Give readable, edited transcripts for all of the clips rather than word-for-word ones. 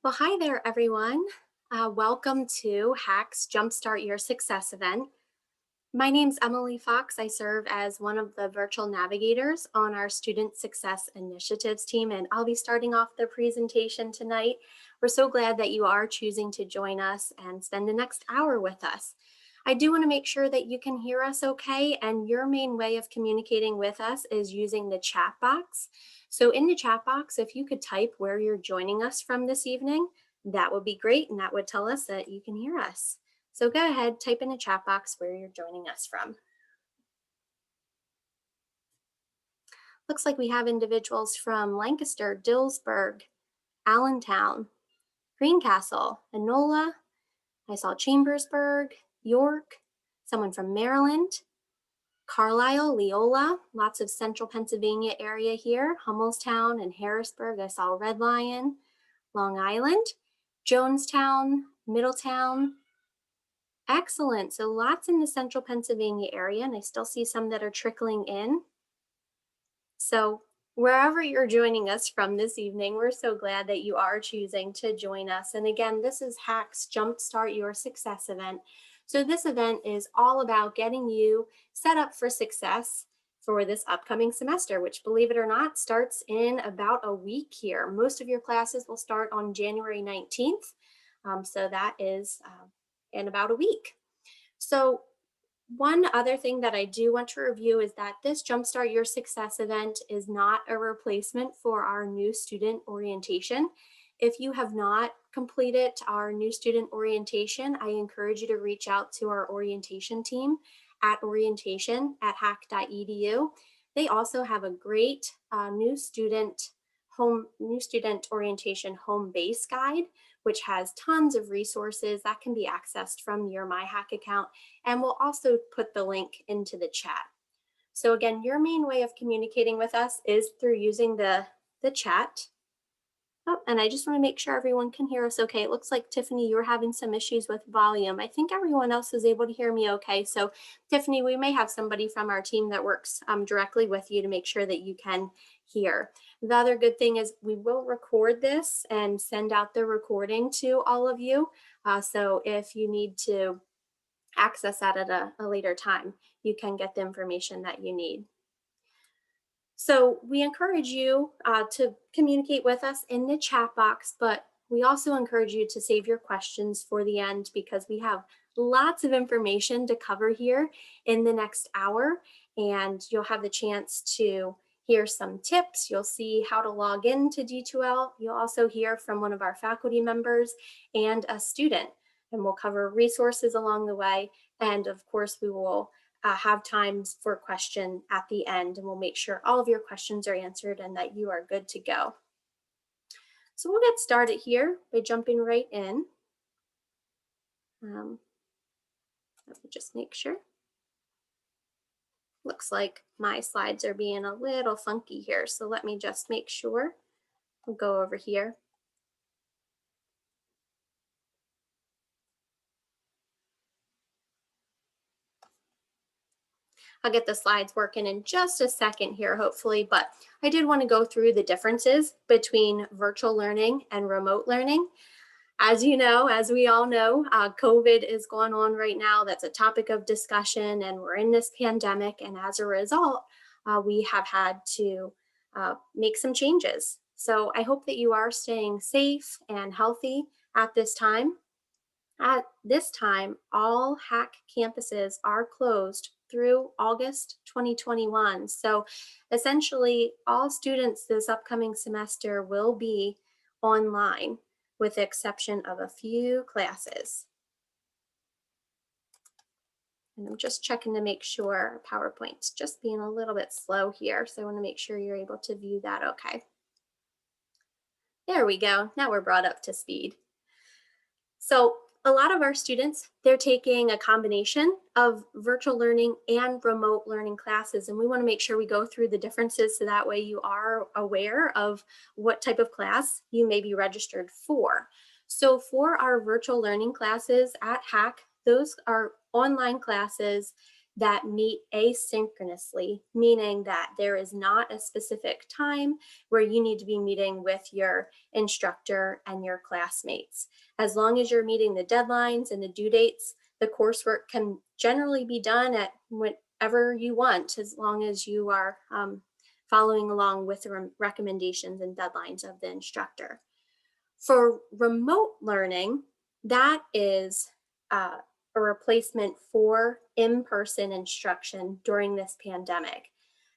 Well, hi there, everyone. Welcome to HACC's Jumpstart Your Success event. My name's Emily Fox. I serve as one of the virtual navigators on our Student Success Initiatives team, and I'll be starting off the presentation tonight. We're so glad that you are choosing to join us and spend the next hour with us. I do want to make sure that you can hear us okay, and your main way of communicating with us is using the chat box. So in the chat box, if you could type where you're joining us from this evening, that would be great, and that would tell us that you can hear us. So go ahead, type in the chat box where you're joining us from. Looks like we have individuals from Lancaster, Dillsburg, Allentown, Greencastle, Enola. I saw Chambersburg, York, someone from Maryland, Carlisle, Leola, lots of central Pennsylvania area here, Hummelstown and Harrisburg. I saw Red Lion, Long Island, Jonestown, Middletown. Excellent. So lots in the central Pennsylvania area, and I still see some that are trickling in. So wherever you're joining us from this evening, we're so glad that you are choosing to join us. And again, this is HACC's Jumpstart Your Success event. So this event is all about getting you set up for success for this upcoming semester, which, believe it or not, starts in about a week here. Most of your classes will start on January 19th. So that is in about a week. So one other thing that I do want to review is that this Jumpstart Your Success event is not a replacement for our new student orientation. If you have not completed our new student orientation, I encourage you to reach out to our orientation team at orientation@hacc.edu. They also have a great new student orientation home base guide, which has tons of resources that can be accessed from your MyHACC account. And we'll also put the link into the chat. So again, your main way of communicating with us is through using the chat. Oh, and I just want to make sure everyone can hear us okay. It looks like, Tiffany, you were having some issues with volume. I think everyone else is able to hear me okay. So Tiffany, we may have somebody from our team that works directly with you to make sure that you can hear. The other good thing is we will record this and send out the recording to all of you. So if you need to access that at a later time, you can get the information that you need. So we encourage you to communicate with us in the chat box, but we also encourage you to save your questions for the end because we have lots of information to cover here in the next hour, and you'll have the chance to hear some tips. You'll see how to log into D2L. You'll also hear from one of our faculty members and a student, and we'll cover resources along the way. And of course, we will have times for question at the end, and we'll make sure all of your questions are answered and that you are good to go. So we'll get started here by jumping right in. Let me just make sure. Looks like my slides are being a little funky here, so let me just make sure. We'll go over here. I'll get the slides working in just a second here, hopefully, but I did want to go through the differences between virtual learning and remote learning. As you know, as we all know, COVID is going on right now. That's a topic of discussion, and we're in this pandemic. And as a result, we have had to make some changes. So I hope that you are staying safe and healthy at this time. At this time, all HACC campuses are closed through August 2021. So essentially, all students this upcoming semester will be online, with the exception of a few classes. And I'm just checking to make sure PowerPoint's just being a little bit slow here. So I want to make sure you're able to view that okay. There we go. Now we're brought up to speed. So a lot of our students, they're taking a combination of virtual learning and remote learning classes. And we want to make sure we go through the differences so that way you are aware of what type of class you may be registered for. So for our virtual learning classes at HACC, those are online classes that meet asynchronously, meaning that there is not a specific time where you need to be meeting with your instructor and your classmates. As long as you're meeting the deadlines and the due dates, the coursework can generally be done at whatever you want, as long as you are following along with the recommendations and deadlines of the instructor. For remote learning, that is a replacement for in-person instruction during this pandemic.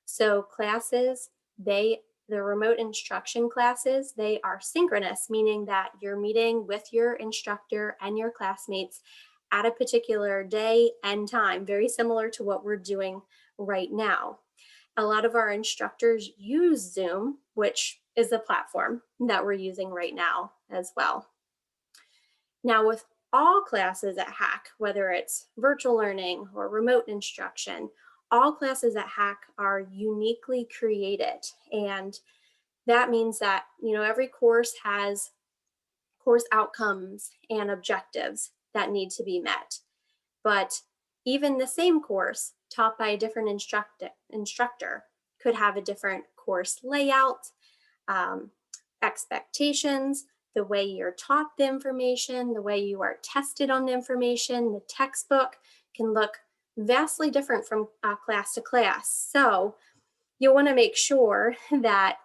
So classes, the remote instruction classes, they are synchronous, meaning that you're meeting with your instructor and your classmates at a particular day and time, very similar to what we're doing right now. A lot of our instructors use Zoom, which is the platform that we're using right now as well. Now, with all classes at HACC, whether it's virtual learning or remote instruction, all classes at HACC are uniquely created. And that means that, every course has course outcomes and objectives that need to be met. But even the same course taught by a different instructor could have a different course layout, expectations, the way you're taught the information, the way you are tested on the information, the textbook can look vastly different from class to class. So you'll want to make sure that,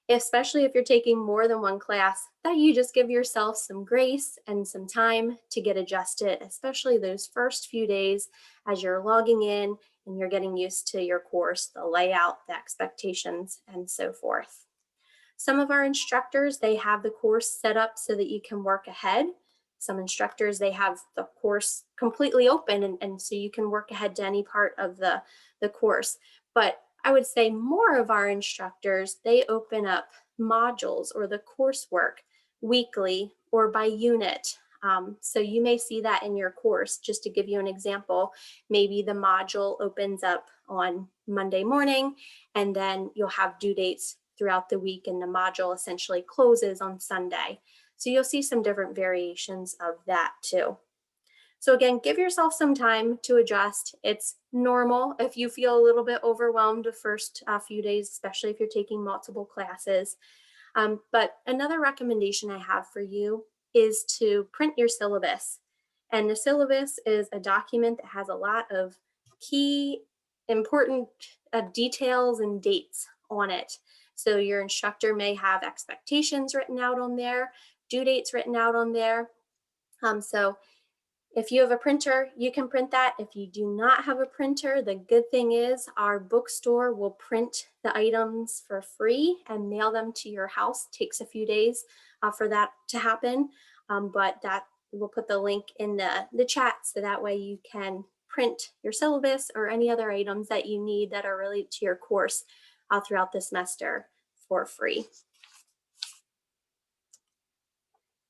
especially if you're taking more than one class, that you just give yourself some grace and some time to get adjusted, especially those first few days as you're logging in and you're getting used to your course, the layout, the expectations, and so forth. Some of our instructors, they have the course set up so that you can work ahead. Some instructors, they have the course completely open and so you can work ahead to any part of the course. But I would say more of our instructors, they open up modules or the coursework weekly or by unit. So you may see that in your course. Just to give you an example, maybe the module opens up on Monday morning and then you'll have due dates throughout the week and the module essentially closes on Sunday. So you'll see some different variations of that too. So again, give yourself some time to adjust. It's normal if you feel a little bit overwhelmed the first few days, especially if you're taking multiple classes. But another recommendation I have for you is to print your syllabus. And the syllabus is a document that has a lot of key important details and dates on it. So your instructor may have expectations written out on there, due dates written out on there. So if you have a printer, you can print that. If you do not have a printer, the good thing is our bookstore will print the items for free and mail them to your house. It takes a few days for that to happen, but that we'll put the link in the chat so that way you can print your syllabus or any other items that you need that are related to your course throughout the semester for free.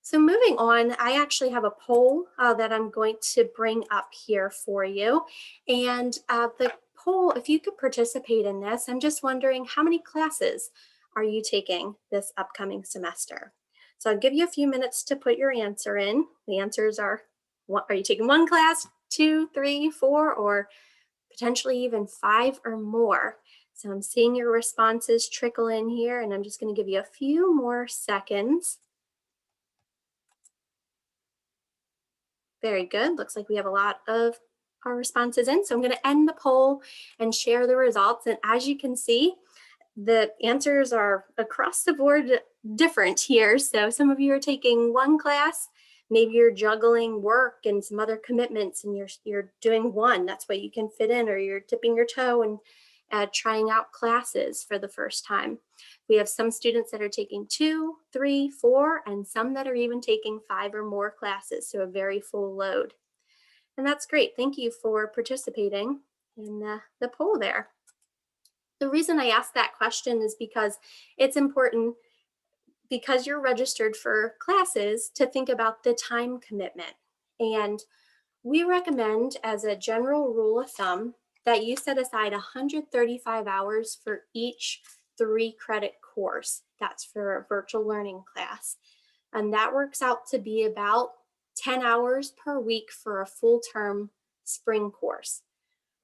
So moving on, I actually have a poll that I'm going to bring up here for you. And the poll, if you could participate in this, I'm just wondering how many classes are you taking this upcoming semester? So I'll give you a few minutes to put your answer in. The answers are you taking one class, 2, 3, 4, or potentially even 5 or more? So I'm seeing your responses trickle in here, and I'm just going to give you a few more seconds. Very good. Looks like we have a lot of our responses in. So I'm going to end the poll and share the results. And as you can see, the answers are across the board different here. So some of you are taking one class, maybe you're juggling work and some other commitments and you're doing one. That's what you can fit in, or you're dipping your toe and trying out classes for the first time. We have some students that are taking 2, 3, 4, and some that are even taking 5 or more classes, so a very full load. And that's great. Thank you for participating in the poll there. The reason I asked that question is because it's important, because you're registered for classes, to think about the time commitment. And we recommend, as a general rule of thumb, that you set aside 135 hours for each 3-credit course. That's for a virtual learning class. And that works out to be about 10 hours per week for a full-term spring course.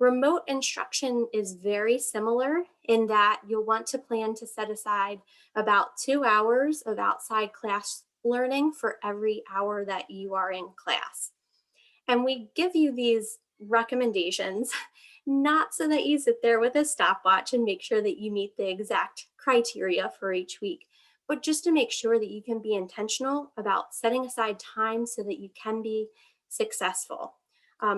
Remote instruction is very similar in that you'll want to plan to set aside about 2 hours of outside class learning for every hour that you are in class. And we give you these recommendations, not so that you sit there with a stopwatch and make sure that you meet the exact criteria for each week, but just to make sure that you can be intentional about setting aside time so that you can be successful.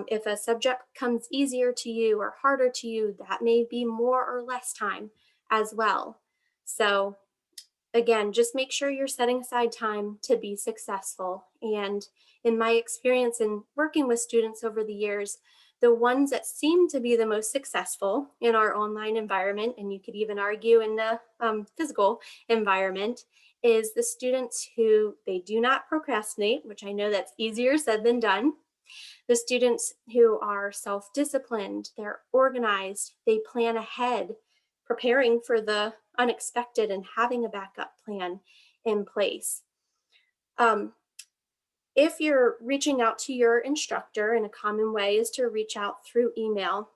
If a subject comes easier to you or harder to you, that may be more or less time as well. So again, just make sure you're setting aside time to be successful. And in my experience in working with students over the years, the ones that seem to be the most successful in our online environment, and you could even argue in the physical environment, is the students who they do not procrastinate, which I know that's easier said than done. The students who are self-disciplined, they're organized, they plan ahead, preparing for the unexpected and having a backup plan in place. If you're reaching out to your instructor, and a common way is to reach out through email,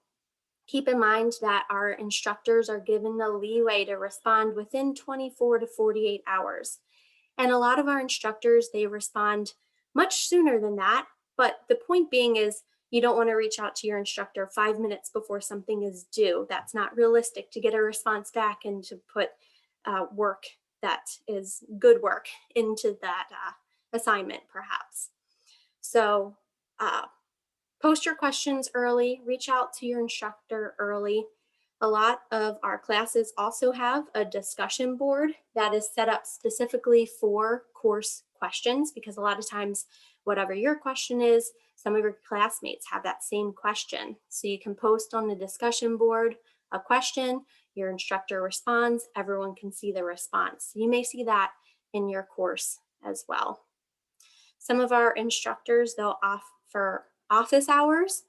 keep in mind that our instructors are given the leeway to respond within 24 to 48 hours. And a lot of our instructors, they respond much sooner than that. But the point being is you don't want to reach out to your instructor 5 minutes before something is due. That's not realistic to get a response back and to put work that is good work into that assignment, perhaps. So post your questions early, reach out to your instructor early. A lot of our classes also have a discussion board that is set up specifically for course questions, because a lot of times, whatever your question is, some of your classmates have that same question. So you can post on the discussion board a question, your instructor responds, everyone can see the response. You may see that in your course as well. Some of our instructors, they'll offer office hours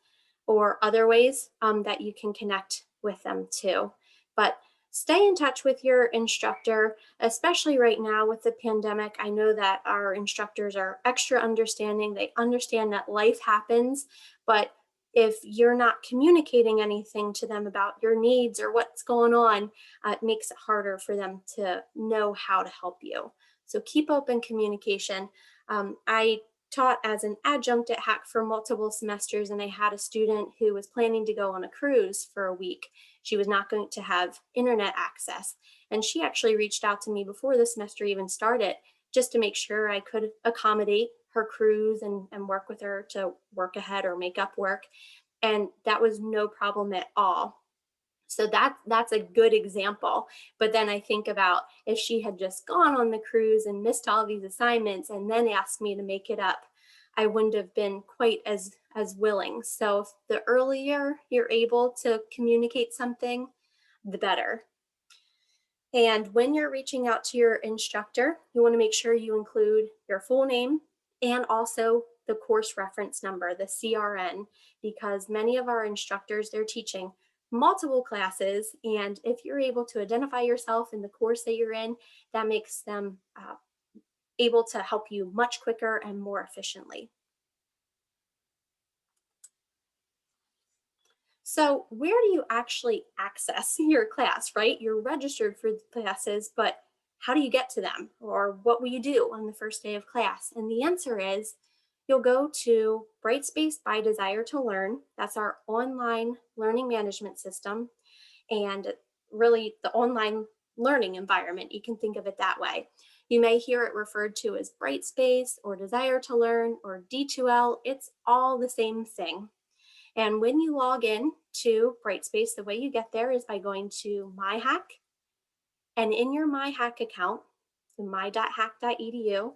or other ways that you can connect with them too. But stay in touch with your instructor, especially right now with the pandemic. I know that our instructors are extra understanding. They understand that life happens, but if you're not communicating anything to them about your needs or what's going on, it makes it harder for them to know how to help you. So keep open communication. I taught as an adjunct at HACC for multiple semesters, and I had a student who was planning to go on a cruise for a week. She was not going to have internet access, and she actually reached out to me before the semester even started just to make sure I could accommodate her cruise and work with her to work ahead or make up work, and that was no problem at all. So that's a good example. But then I think about if she had just gone on the cruise and missed all these assignments and then asked me to make it up, I wouldn't have been quite as willing. So the earlier you're able to communicate something, the better. And when you're reaching out to your instructor, you want to make sure you include your full name and also the course reference number, the CRN, because many of our instructors, they're teaching multiple classes. And if you're able to identify yourself in the course that you're in, that makes them able to help you much quicker and more efficiently. So where do you actually access your class, right? You're registered for the classes, but how do you get to them? Or what will you do on the first day of class? And the answer is you'll go to Brightspace by Desire to Learn. That's our online learning management system and really the online learning environment. You can think of it that way. You may hear it referred to as Brightspace or Desire to Learn or D2L. It's all the same thing. And when you log in to Brightspace, the way you get there is by going to My HACC. And in your My HACC account, my.hacc.edu,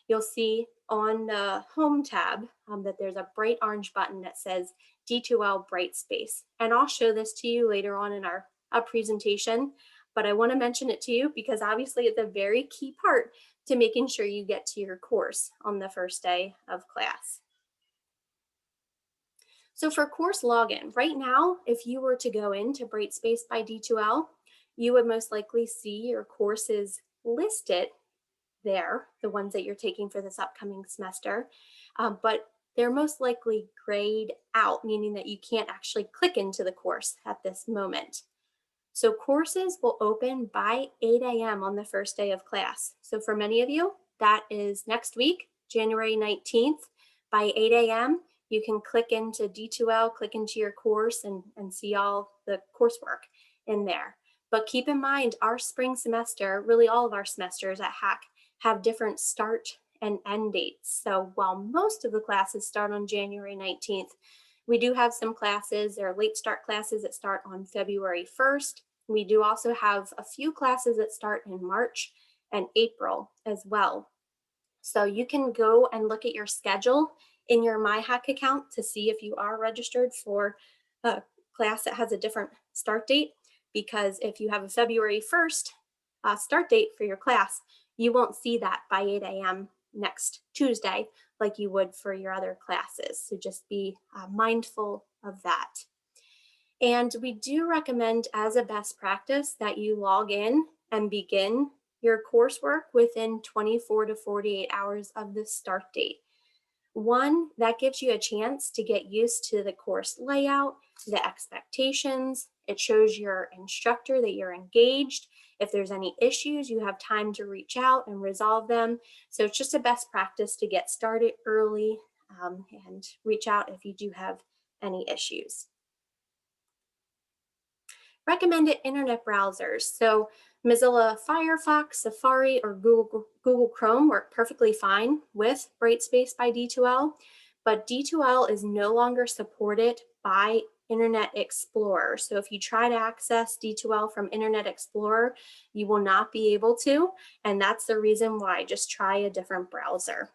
you'll see on the Home tab that there's a bright orange button that says D2L Brightspace. And I'll show this to you later on in our presentation, but I want to mention it to you because obviously it's a very key part to making sure you get to your course on the first day of class. So for course login, right now, if you were to go into Brightspace by D2L, you would most likely see your courses listed there, the ones that you're taking for this upcoming semester. But they're most likely grayed out, meaning that you can't actually click into the course at this moment. So courses will open by 8 a.m. on the first day of class. So for many of you, that is next week, January 19th. By 8 a.m., you can click into D2L, click into your course, and see all the coursework in there. But keep in mind, our spring semester, really all of our semesters at HACC, have different start and end dates. So while most of the classes start on January 19th, we do have some classes, there are late start classes that start on February 1st. We do also have a few classes that start in March and April as well. So you can go and look at your schedule in your MyHack account to see if you are registered for a class that has a different start date, because if you have a February 1st start date for your class, you won't see that by 8 a.m. next Tuesday like you would for your other classes. So just be mindful of that. And we do recommend as a best practice that you log in and begin your coursework within 24 to 48 hours of the start date. One, that gives you a chance to get used to the course layout, the expectations. It shows your instructor that you're engaged. If there's any issues, you have time to reach out and resolve them. So it's just a best practice to get started early and reach out if you do have any issues. Recommended internet browsers. So Mozilla Firefox, Safari, or Google Chrome work perfectly fine with Brightspace by D2L, but D2L is no longer supported by Internet Explorer. So if you try to access D2L from Internet Explorer, you will not be able to, and that's the reason why. Just try a different browser.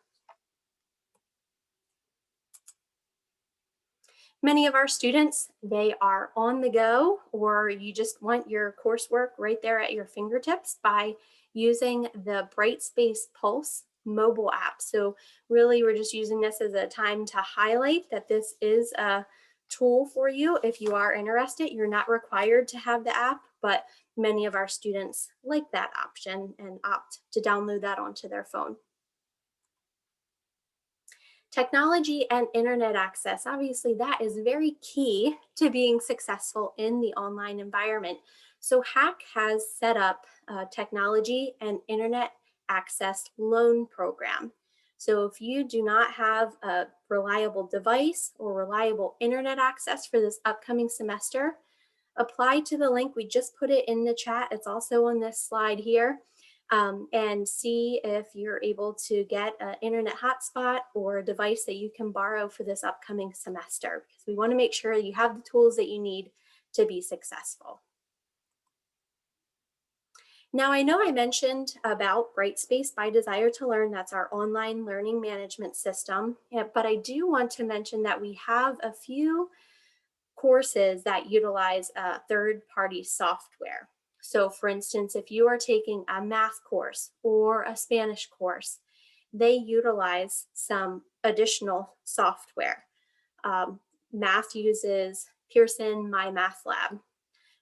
Many of our students, they are on the go, or you just want your coursework right there at your fingertips by using the Brightspace Pulse mobile app. So really, we're just using this as a time to highlight that this is a tool for you. If you are interested, you're not required to have the app, but many of our students like that option and opt to download that onto their phone. Technology and internet access, obviously that is very key to being successful in the online environment. So HACC has set up a technology and internet access loan program. So if you do not have a reliable device or reliable internet access for this upcoming semester, apply to the link. We just put it in the chat. It's also on this slide here. And see if you're able to get an internet hotspot or a device that you can borrow for this upcoming semester, because we want to make sure you have the tools that you need to be successful. Now, I know I mentioned about Brightspace by Desire to Learn. That's our online learning management system, but I do want to mention that we have a few courses that utilize third-party software. So for instance, if you are taking a math course or a Spanish course, they utilize some additional software. Math uses Pearson MyMathLab.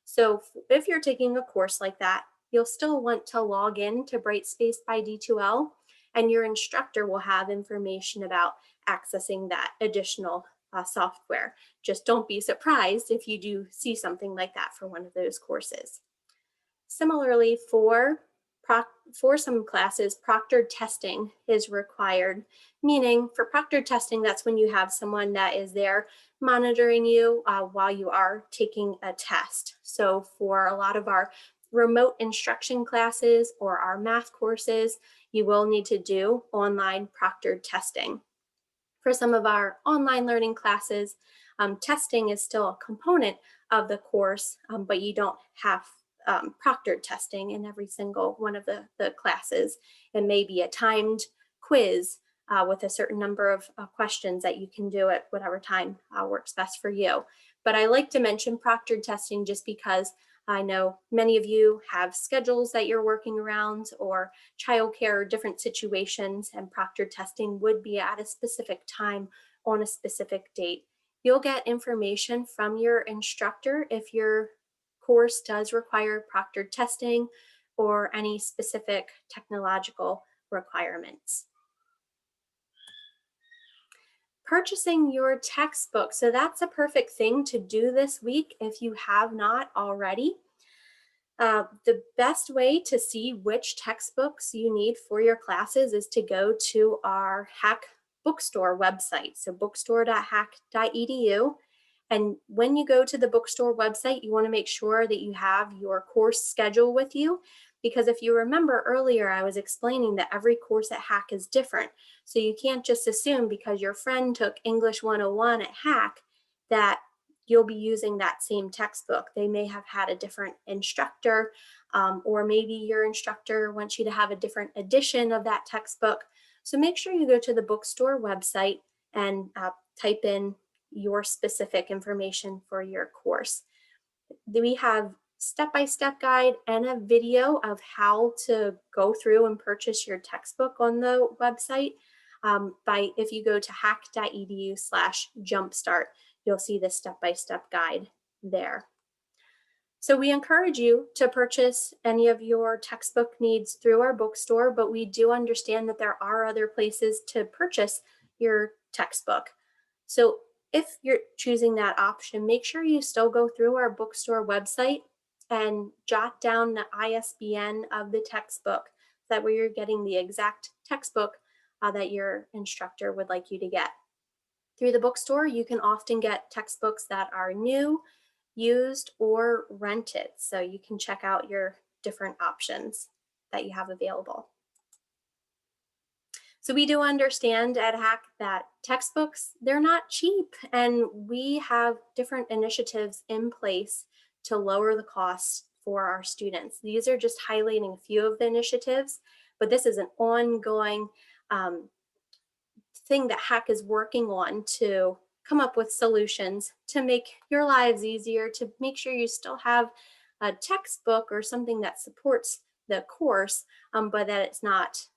So if you're taking a course like that, you'll still want to log in to Brightspace by D2L, and your instructor will have information about accessing that additional software. Just don't be surprised if you do see something like that for one of those courses. Similarly, for some classes, proctored testing is required, meaning for proctored testing, that's when you have someone that is there monitoring you while you are taking a test. So for a lot of our remote instruction classes or our math courses, you will need to do online proctored testing. For some of our online learning classes, testing is still a component of the course, but you don't have proctored testing in every single one of the classes. It may be a timed quiz with a certain number of questions that you can do at whatever time works best for you. But I like to mention proctored testing just because I know many of you have schedules that you're working around or childcare or different situations, and proctored testing would be at a specific time on a specific date. You'll get information from your instructor if your course does require proctored testing or any specific technological requirements. Purchasing your textbook. So that's a perfect thing to do this week if you have not already. The best way to see which textbooks you need for your classes is to go to our HACC bookstore website, so bookstore.hacc.edu. And when you go to the bookstore website, you want to make sure that you have your course schedule with you, because if you remember earlier, I was explaining that every course at HACC is different. So you can't just assume because your friend took English 101 at HACC that you'll be using that same textbook. They may have had a different instructor, or maybe your instructor wants you to have a different edition of that textbook. So make sure you go to the bookstore website and type in your specific information for your course. We have step-by-step guide and a video of how to go through and purchase your textbook on the website. If you go to hacc.edu/jumpstart, you'll see the step-by-step guide there. So we encourage you to purchase any of your textbook needs through our bookstore, but we do understand that there are other places to purchase your textbook. So if you're choosing that option, make sure you still go through our bookstore website and jot down the ISBN of the textbook. That way you're getting the exact textbook that your instructor would like you to get. Through the bookstore, you can often get textbooks that are new, used, or rented. So you can check out your different options that you have available. So we do understand at HACC that textbooks, they're not cheap, and we have different initiatives in place to lower the costs for our students. These are just highlighting a few of the initiatives, but this is an ongoing thing that HACC is working on to come up with solutions to make your lives easier, to make sure you still have a textbook or something that supports the course, but that it's not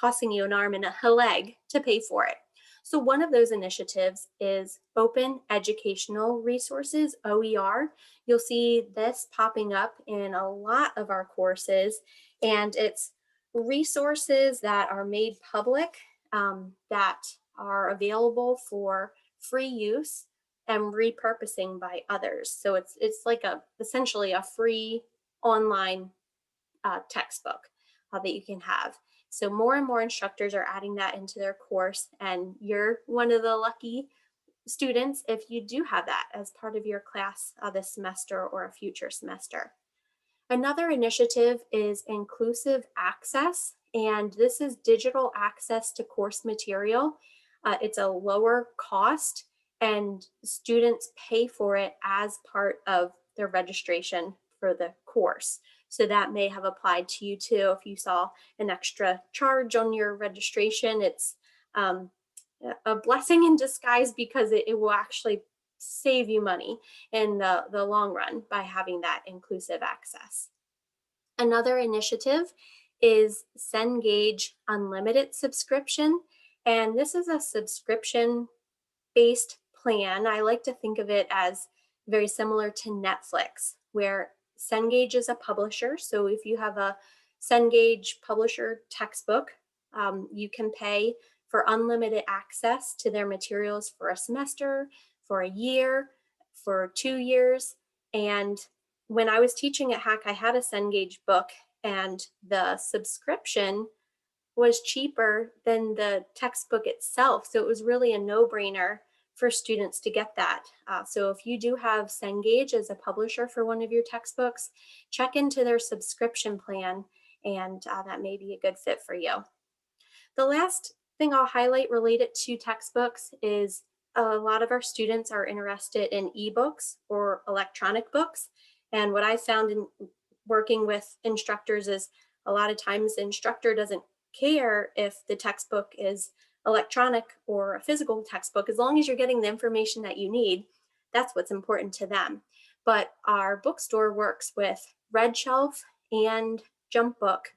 costing you an arm and a leg to pay for it. So one of those initiatives is Open Educational Resources, OER. You'll see this popping up in a lot of our courses, and it's resources that are made public, that are available for free use and repurposing by others. So it's like essentially a free online textbook that you can have. So more and more instructors are adding that into their course, and you're one of the lucky students if you do have that as part of your class this semester or a future semester. Another initiative is Inclusive Access, and this is digital access to course material. It's a lower cost, and students pay for it as part of their registration for the course. So that may have applied to you too. If you saw an extra charge on your registration, it's a blessing in disguise, because it will actually save you money in the long run by having that inclusive access. Another initiative is Cengage Unlimited subscription. And this is a subscription-based plan. I like to think of it as very similar to Netflix, where Cengage is a publisher. So if you have a Cengage publisher textbook, you can pay for unlimited access to their materials for a semester, for a year, for 2 years. And when I was teaching at HACC, I had a Cengage book, and the subscription was cheaper than the textbook itself. So it was really a no-brainer for students to get that. So if you do have Cengage as a publisher for one of your textbooks, check into their subscription plan, and that may be a good fit for you. The last thing I'll highlight related to textbooks is a lot of our students are interested in ebooks or electronic books. And what I found in working with instructors is a lot of times the instructor doesn't care if the textbook is electronic or a physical textbook. As long as you're getting the information that you need, that's what's important to them. But our bookstore works with Red Shelf and Jump Book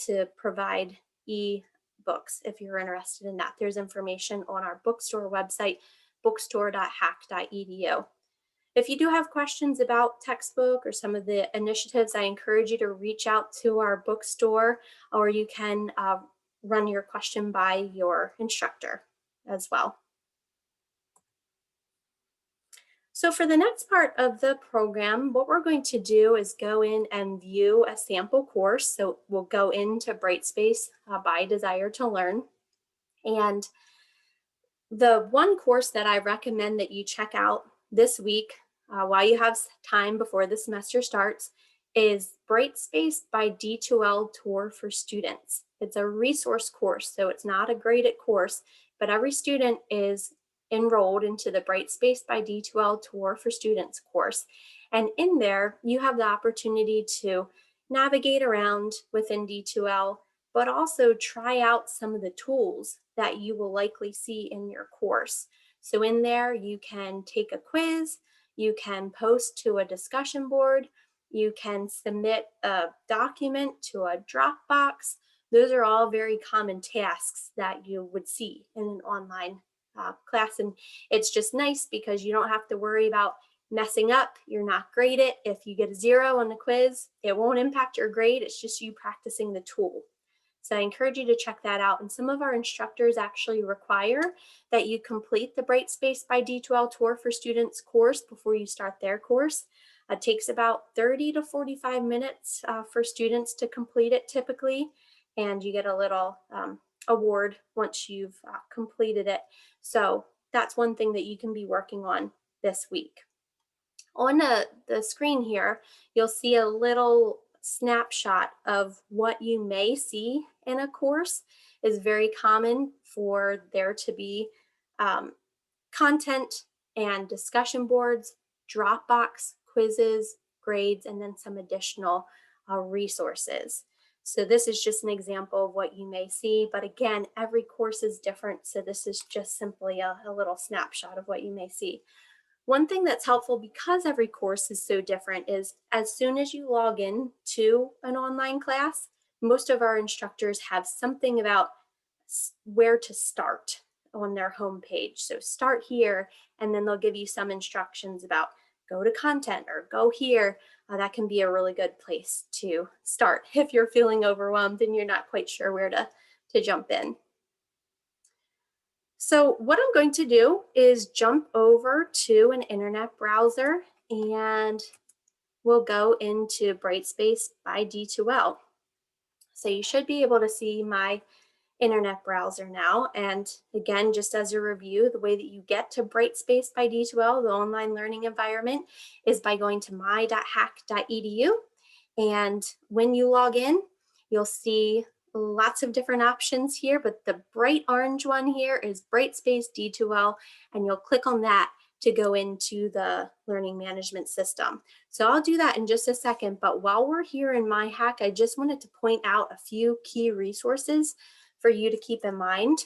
to provide e-books if you're interested in that. There's information on our bookstore website, bookstore.hacc.edu. If you do have questions about textbook or some of the initiatives, I encourage you to reach out to our bookstore, or you can run your question by your instructor. as well. So for the next part of the program, what we're going to do is go in and view a sample course. So we'll go into Brightspace by Desire to Learn. And the one course that I recommend that you check out this week while you have time before the semester starts is Brightspace by D2L Tour for Students. It's a resource course, so it's not a graded course, but every student is enrolled into the Brightspace by D2L Tour for Students course. And in there, you have the opportunity to navigate around within D2L, but also try out some of the tools that you will likely see in your course. So in there, you can take a quiz, you can post to a discussion board, you can submit a document to a Dropbox. Those are all very common tasks that you would see in an online class. And it's just nice because you don't have to worry about messing up. You're not graded. If you get a 0 on the quiz, it won't impact your grade. It's just you practicing the tool. So I encourage you to check that out. And some of our instructors actually require that you complete the Brightspace by D2L Tour for Students course before you start their course. It takes about 30 to 45 minutes for students to complete it typically, and you get a little award once you've completed it. So that's one thing that you can be working on this week. On the screen here, you'll see a little snapshot of what you may see in a course. It's very common for there to be content and discussion boards, Dropbox, quizzes, grades, and then some additional resources. So this is just an example of what you may see, but again, every course is different, so this is just simply a little snapshot of what you may see. One thing that's helpful because every course is so different is as soon as you log in to an online class, most of our instructors have something about where to start on their homepage. So start here, and then they'll give you some instructions about go to content or go here. That can be a really good place to start if you're feeling overwhelmed and you're not quite sure where to jump in. So what I'm going to do is jump over to an internet browser and we'll go into Brightspace by D2L. So you should be able to see my internet browser now. And again, just as a review, the way that you get to Brightspace by D2L, the online learning environment, is by going to my.hacc.edu. And when you log in, you'll see lots of different options here, but the bright orange one here is Brightspace D2L, and you'll click on that to go into the learning management system. So I'll do that in just a second, but while we're here in MyHACC, I just wanted to point out a few key resources for you to keep in mind.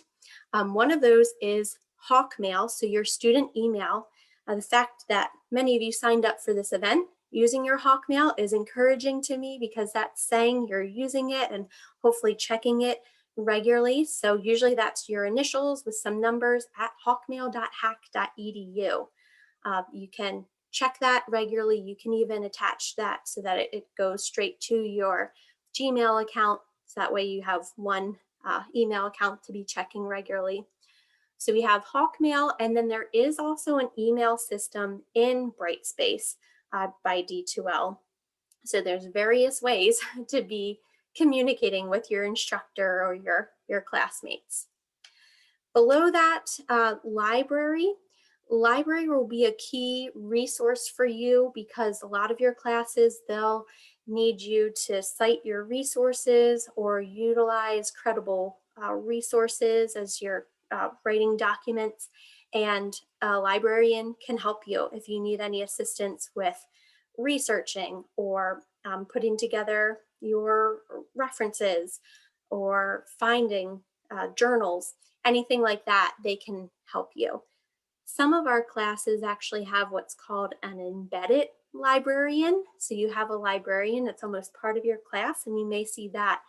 One of those is HACC Mail, so your student email. The fact that many of you signed up for this event using your HACC Mail is encouraging to me because that's saying you're using it and hopefully checking it regularly. So usually that's your initials with some numbers at hawkmail.hacc.edu. You can check that regularly. You can even attach that so that it goes straight to your Gmail account. So that way you have one email account to be checking regularly. So we have HACC Mail, and then there is also an email system in Brightspace by D2L. So there's various ways to be communicating with your instructor or your classmates. Below that, library will be a key resource for you because a lot of your classes, they'll need you to cite your resources or utilize credible resources as you're writing documents. And a librarian can help you if you need any assistance with researching or putting together your references or finding journals, anything like that, they can help you. Some of our classes actually have what's called an embedded librarian. So you have a librarian that's almost part of your class, and you may see that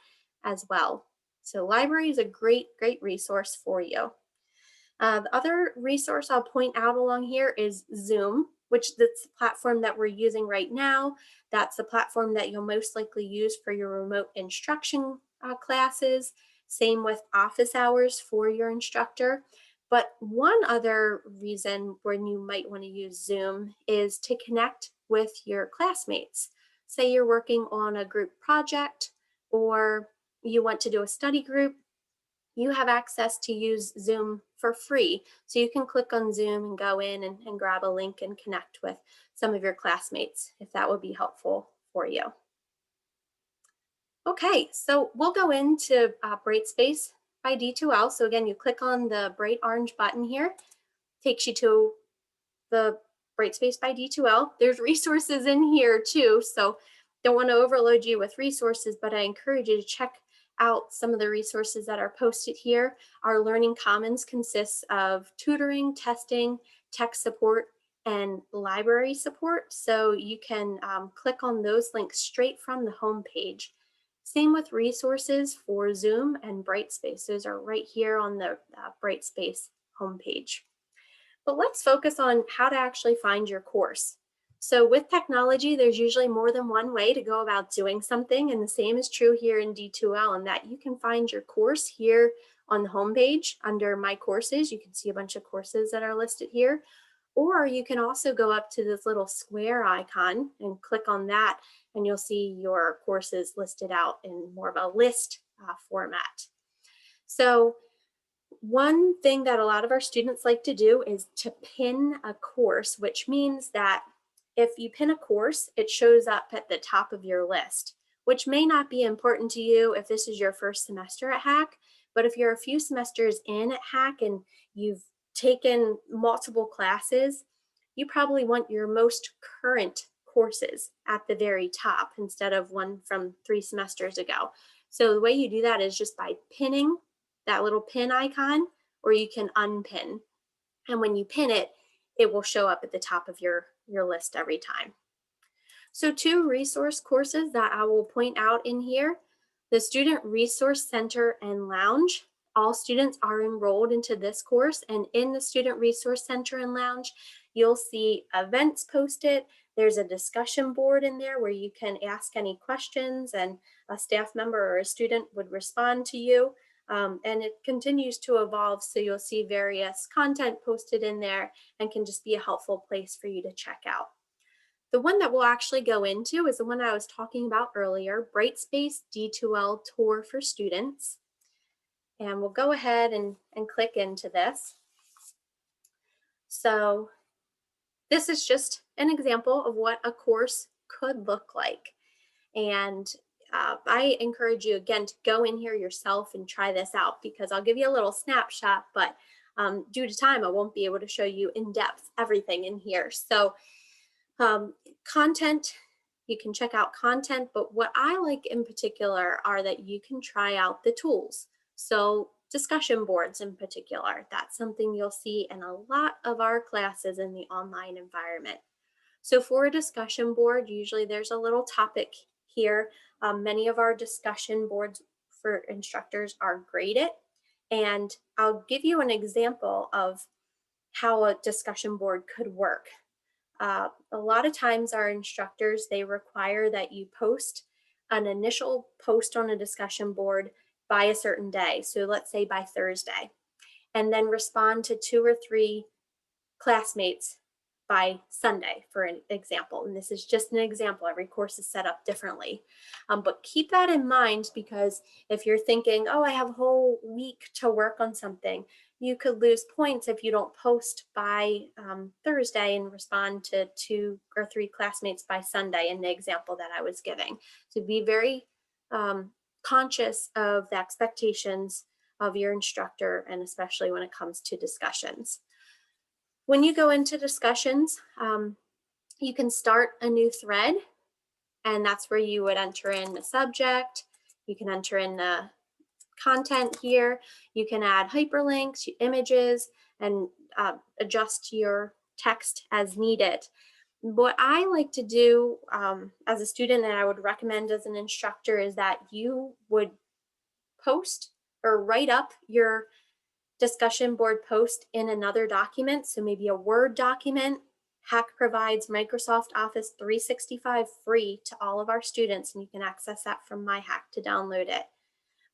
as well. So library is a great resource for you. The other resource I'll point out along here is Zoom, which that's the platform that we're using right now. That's the platform that you'll most likely use for your remote instruction classes. Same with office hours for your instructor. But one other reason when you might want to use Zoom is to connect with your classmates. Say you're working on a group project or you want to do a study group, you have access to use Zoom for free. So you can click on Zoom and go in and grab a link and connect with some of your classmates if that would be helpful for you. Okay, so we'll go into Brightspace by D2L. So again, you click on the bright orange button here, takes you to the Brightspace by D2L. There's resources in here too, so don't want to overload you with resources, but I encourage you to check out some of the resources that are posted here. Our Learning Commons consists of tutoring, testing, tech support, and library support. So you can click on those links straight from the home page. Same with resources for Zoom and Brightspace. Those are right here on the Brightspace homepage. But let's focus on how to actually find your course. So with technology, there's usually more than one way to go about doing something, and the same is true here in D2L, in that you can find your course here on the homepage under My Courses. You can see a bunch of courses that are listed here. Or you can also go up to this little square icon and click on that, and you'll see your courses listed out in more of a list format. So one thing that a lot of our students like to do is to pin a course, which means that if you pin a course, it shows up at the top of your list, which may not be important to you if this is your first semester at HACC, but if you're a few semesters in at HACC and you've taken multiple classes, you probably want your most current courses at the very top instead of one from 3 semesters ago. So the way you do that is just by pinning that little pin icon, or you can unpin. And when you pin it, it will show up at the top of your list every time. So 2 resource courses that I will point out in here: the Student Resource Center and Lounge. All students are enrolled into this course, and in the Student Resource Center and Lounge, you'll see events posted. There's a discussion board in there where you can ask any questions and a staff member or a student would respond to you. And it continues to evolve, so you'll see various content posted in there and can just be a helpful place for you to check out. The one that we'll actually go into is the one I was talking about earlier, Brightspace D2L Tour for Students. And we'll go ahead and click into this. So this is just an example of what a course could look like. And I encourage you again to go in here yourself and try this out, because I'll give you a little snapshot, but due to time, I won't be able to show you in depth everything in here. So content, you can check out content, but what I like in particular are that you can try out the tools. So discussion boards in particular, that's something you'll see in a lot of our classes in the online environment. So for a discussion board, usually there's a little topic here. Many of our discussion boards for instructors are graded, and I'll give you an example of how a discussion board could work. A lot of times our instructors, they require that you post an initial post on a discussion board by a certain day. So let's say by Thursday, and then respond to 2 or 3 classmates by Sunday, for an example. And this is just an example. Every course is set up differently. But keep that in mind, because if you're thinking, oh, I have a whole week to work on something, you could lose points if you don't post by Thursday and respond to 2 or 3 classmates by Sunday in the example that I was giving. So be very conscious of the expectations of your instructor, and especially when it comes to discussions. When you go into discussions, you can start a new thread, and that's where you would enter in the subject. You can enter in the content here. You can add hyperlinks, images, and adjust your text as needed. What I like to do as a student, and I would recommend as an instructor, is that you would post or write up your discussion board post in another document. So maybe a Word document. HACC provides Microsoft Office 365 free to all of our students, and you can access that from My HACC to download it.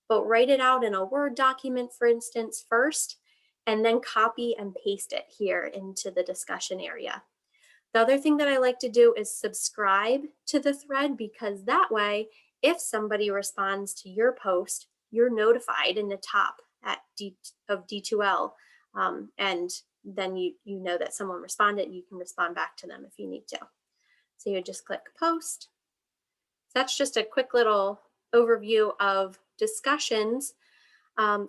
But write it out in a Word document, for instance, first, and then copy and paste it here into the discussion area. The other thing that I like to do is subscribe to the thread, because that way, if somebody responds to your post, you're notified in the top of D2L, and then you know that someone responded, and you can respond back to them if you need to. So you just click post. So that's just a quick little overview of discussions.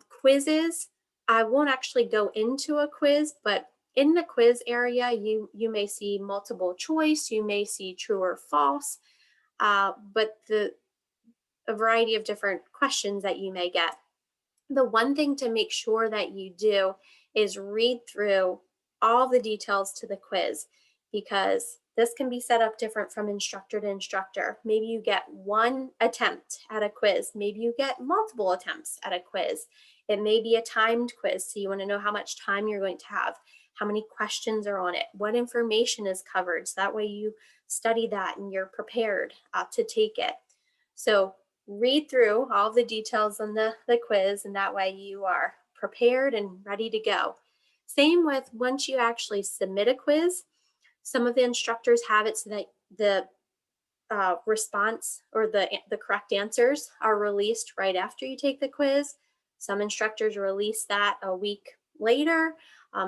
Quizzes, I won't actually go into a quiz, but in the quiz area, you may see multiple choice, you may see true or false, but a variety of different questions that you may get. The one thing to make sure that you do is read through all the details to the quiz, because this can be set up different from instructor to instructor. Maybe you get one attempt at a quiz. Maybe you get multiple attempts at a quiz. It may be a timed quiz, so you want to know how much time you're going to have, how many questions are on it, what information is covered, so that way you study that and you're prepared to take it. So read through all the details on the quiz, and that way you are prepared and ready to go. Same with once you actually submit a quiz. Some of the instructors have it so that the response or the correct answers are released right after you take the quiz. Some instructors release that a week later.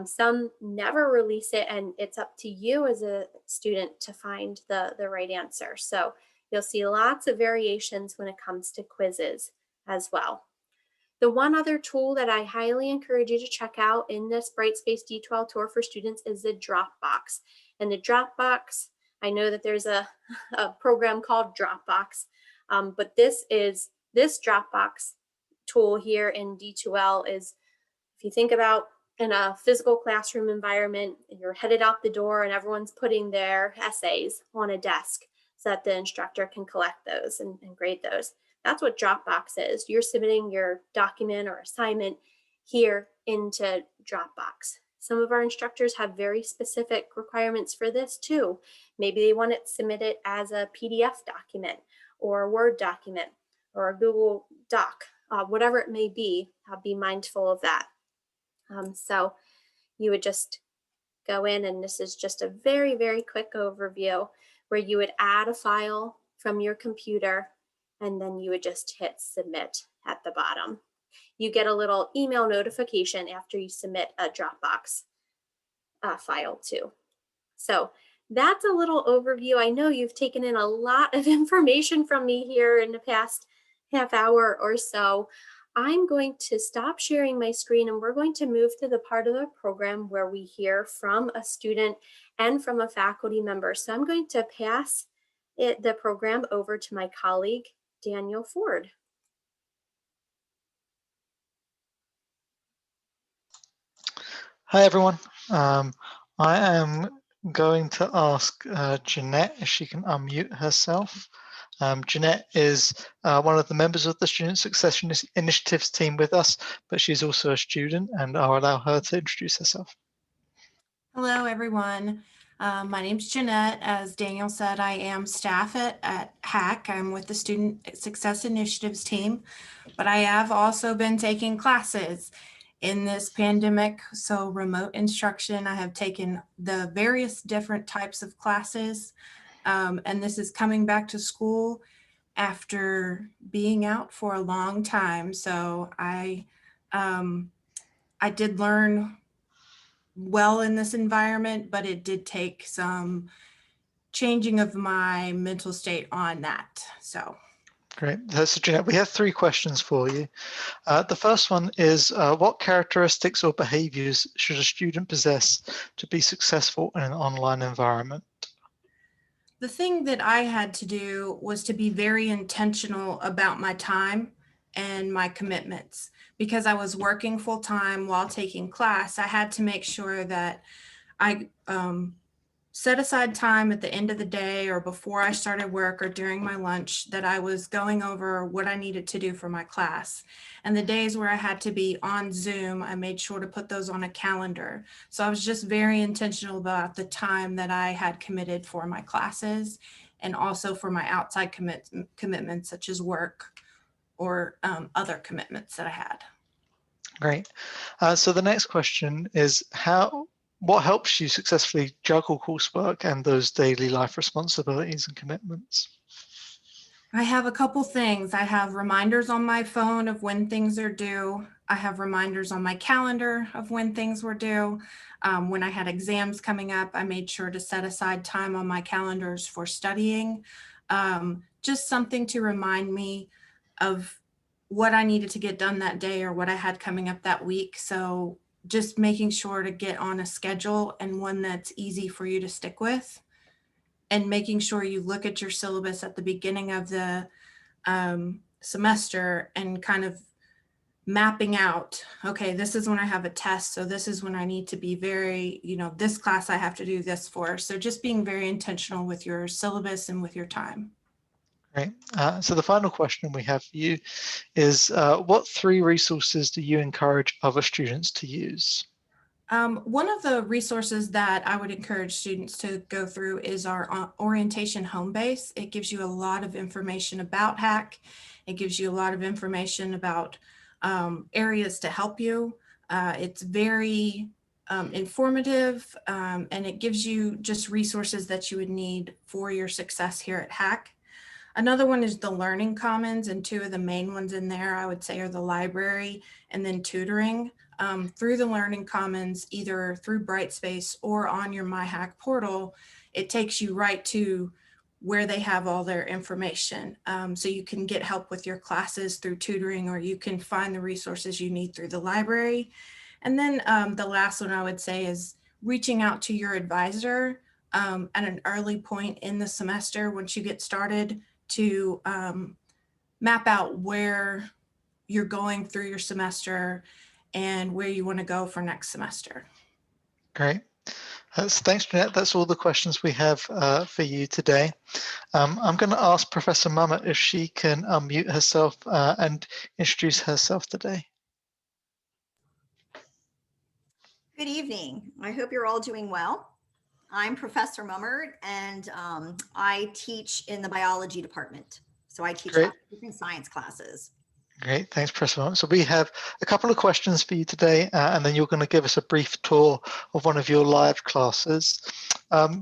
Some never release it, and it's up to you as a student to find the right answer. So you'll see lots of variations when it comes to quizzes as well. The one other tool that I highly encourage you to check out in this Brightspace D2L tour for students is the Dropbox. And the Dropbox, I know that there's a program called Dropbox, but this Dropbox tool here in D2L is, if you think about in a physical classroom environment, you're headed out the door and everyone's putting their essays on a desk so that the instructor can collect those and grade those. That's what Dropbox is. You're submitting your document or assignment here into Dropbox. Some of our instructors have very specific requirements for this too. Maybe they want it submitted as a PDF document or a Word document or a Google Doc, whatever it may be. Be mindful of that. So you would just go in, and this is just a very, very quick overview where you would add a file from your computer, and then you would just hit submit at the bottom. You get a little email notification after you submit a Dropbox file too. So that's a little overview. I know you've taken in a lot of information from me here in the past half hour or so. I'm going to stop sharing my screen, and we're going to move to the part of the program where we hear from a student and from a faculty member. So I'm going to pass the program over to my colleague, Daniel Ford. Hi, everyone. I am going to ask Jeanette if she can unmute herself. Jeanette is one of the members of the Student Success Initiatives team with us, but she's also a student, and I'll allow her to introduce herself. Hello, everyone. My name's Jeanette. As Daniel said, I am staff at HACC. I'm with the Student Success Initiatives team, but I have also been taking classes in this pandemic. So remote instruction, I have taken the various different types of classes, and this is coming back to school after being out for a long time. So I did learn well in this environment, but it did take some changing of my mental state on that. So great. So Jeanette, we have 3 questions for you. The first one is, what characteristics or behaviors should a student possess to be successful in an online environment? the thing that I had to do was to be very intentional about my time and my commitments. Because I was working full time while taking class, I had to make sure that I set aside time at the end of the day or before I started work or during my lunch that I was going over what I needed to do for my class. And the days where I had to be on Zoom, I made sure to put those on a calendar. So I was just very intentional about the time that I had committed for my classes and also for my outside commitments such as work or other commitments that I had. Great. So the next question is what helps you successfully juggle coursework and those daily life responsibilities and commitments? I have a couple things. I have reminders on my phone of when things are due. I have reminders on my calendar of when things were due. When I had exams coming up, I made sure to set aside time on my calendars for studying. Just something to remind me of what I needed to get done that day or what I had coming up that week. So just making sure to get on a schedule and one that's easy for you to stick with, and making sure you look at your syllabus at the beginning of the semester and kind of mapping out, okay, this is when I have a test. So this is when I need to be very, this class I have to do this for. So just being very intentional with your syllabus and with your time. Great. So the final question we have for you is, what 3 resources do you encourage other students to use? One of the resources that I would encourage students to go through is our orientation home base. It gives you a lot of information about HACC. It gives you a lot of information about areas to help you. It's very informative, and it gives you just resources that you would need for your success here at HACC. Another one is the Learning Commons, and 2 of the main ones in there I would say are the library and then tutoring. Through the Learning Commons, either through Brightspace or on your MyHACC portal, it takes you right to where they have all their information. So you can get help with your classes through tutoring, or you can find the resources you need through the library. And then the last one I would say is reaching out to your advisor at an early point in the semester once you get started, to map out where you're going through your semester and where you want to go for next semester. Great. Thanks, Jeanette. That's all the questions we have for you today. I'm going to ask Professor Mummert if she can unmute herself and introduce herself today. Good evening. I hope you're all doing well. I'm Professor Mummert, and I teach in the biology department. So I teach lots of different science classes. Great, thanks, Professor Mummert. So we have a couple of questions for you today, and then you're going to give us a brief tour of one of your live classes.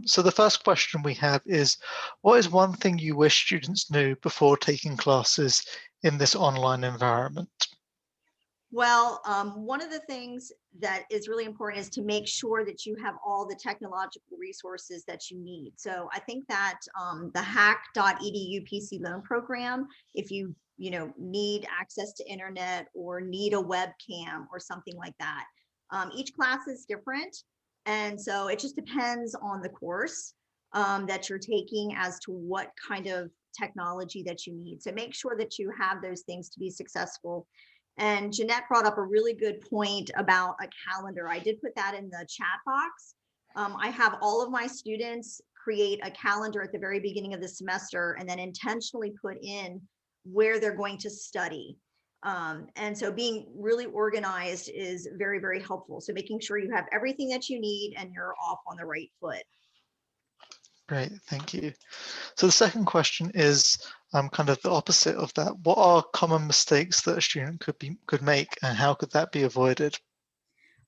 So the first question we have is, what is one thing you wish students knew before taking classes in this online environment? Well, one of the things that is really important is to make sure that you have all the technological resources that you need. So I think that the HACC.edu PC loan program, if you need access to internet or need a webcam or something like that, each class is different. And so it just depends on the course that you're taking as to what kind of technology that you need. So make sure that you have those things to be successful. And Jeanette brought up a really good point about a calendar. I did put that in the chat box. I have all of my students create a calendar at the very beginning of the semester and then intentionally put in where they're going to study. And so being really organized is very, very helpful. So making sure you have everything that you need and you're off on the right foot. Great, thank you. So the second question is kind of the opposite of that. What are common mistakes that a student could make, and how could that be avoided?